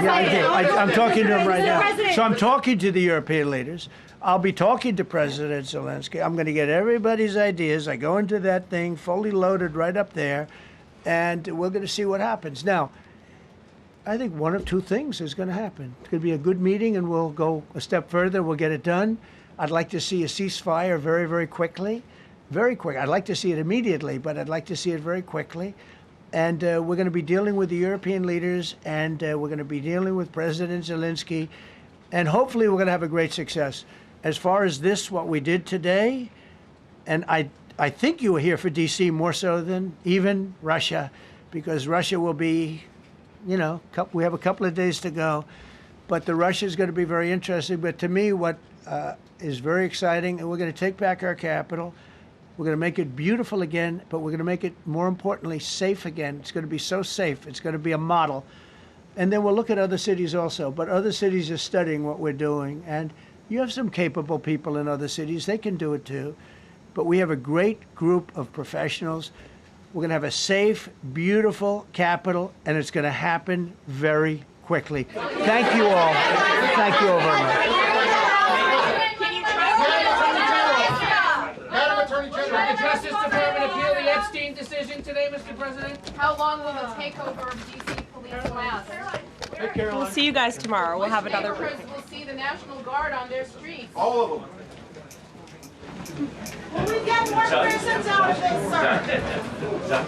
Speaker 1: Yeah, I did. I'm talking to them right now. So I'm talking to the European leaders. I'll be talking to President Zelensky. I'm going to get everybody's ideas. I go into that thing fully loaded right up there, and we're going to see what happens. Now, I think one of 2 things is going to happen. It's going to be a good meeting, and we'll go a step further. We'll get it done. I'd like to see a ceasefire very, very quickly. Very quick. I'd like to see it immediately, but I'd like to see it very quickly. And we're going to be dealing with the European leaders, and we're going to be dealing with President Zelensky, and hopefully we're going to have a great success. As far as this, what we did today, and I think you were here for D.C. more so than even Russia, because Russia will be, you know, we have a couple of days to go. But the Russia is going to be very interesting. But to me, what is very exciting, and we're going to take back our capital. We're going to make it beautiful again, but we're going to make it, more importantly, safe again. It's going to be so safe. It's going to be a model. And then we'll look at other cities also. But other cities are studying what we're doing. And you have some capable people in other cities. They can do it too. But we have a great group of professionals. We're going to have a safe, beautiful capital, and it's going to happen very quickly. Thank you all. Thank you all very much.
Speaker 12: Should the Justice Department appeal the Epstein decision today, Mr. President?
Speaker 17: How long will the takeover of D.C. police last?
Speaker 16: We'll see you guys tomorrow. We'll have another briefing.
Speaker 17: We'll see the National Guard on their streets.
Speaker 15: All of them.
Speaker 17: Will we get more prisons out of this, sir?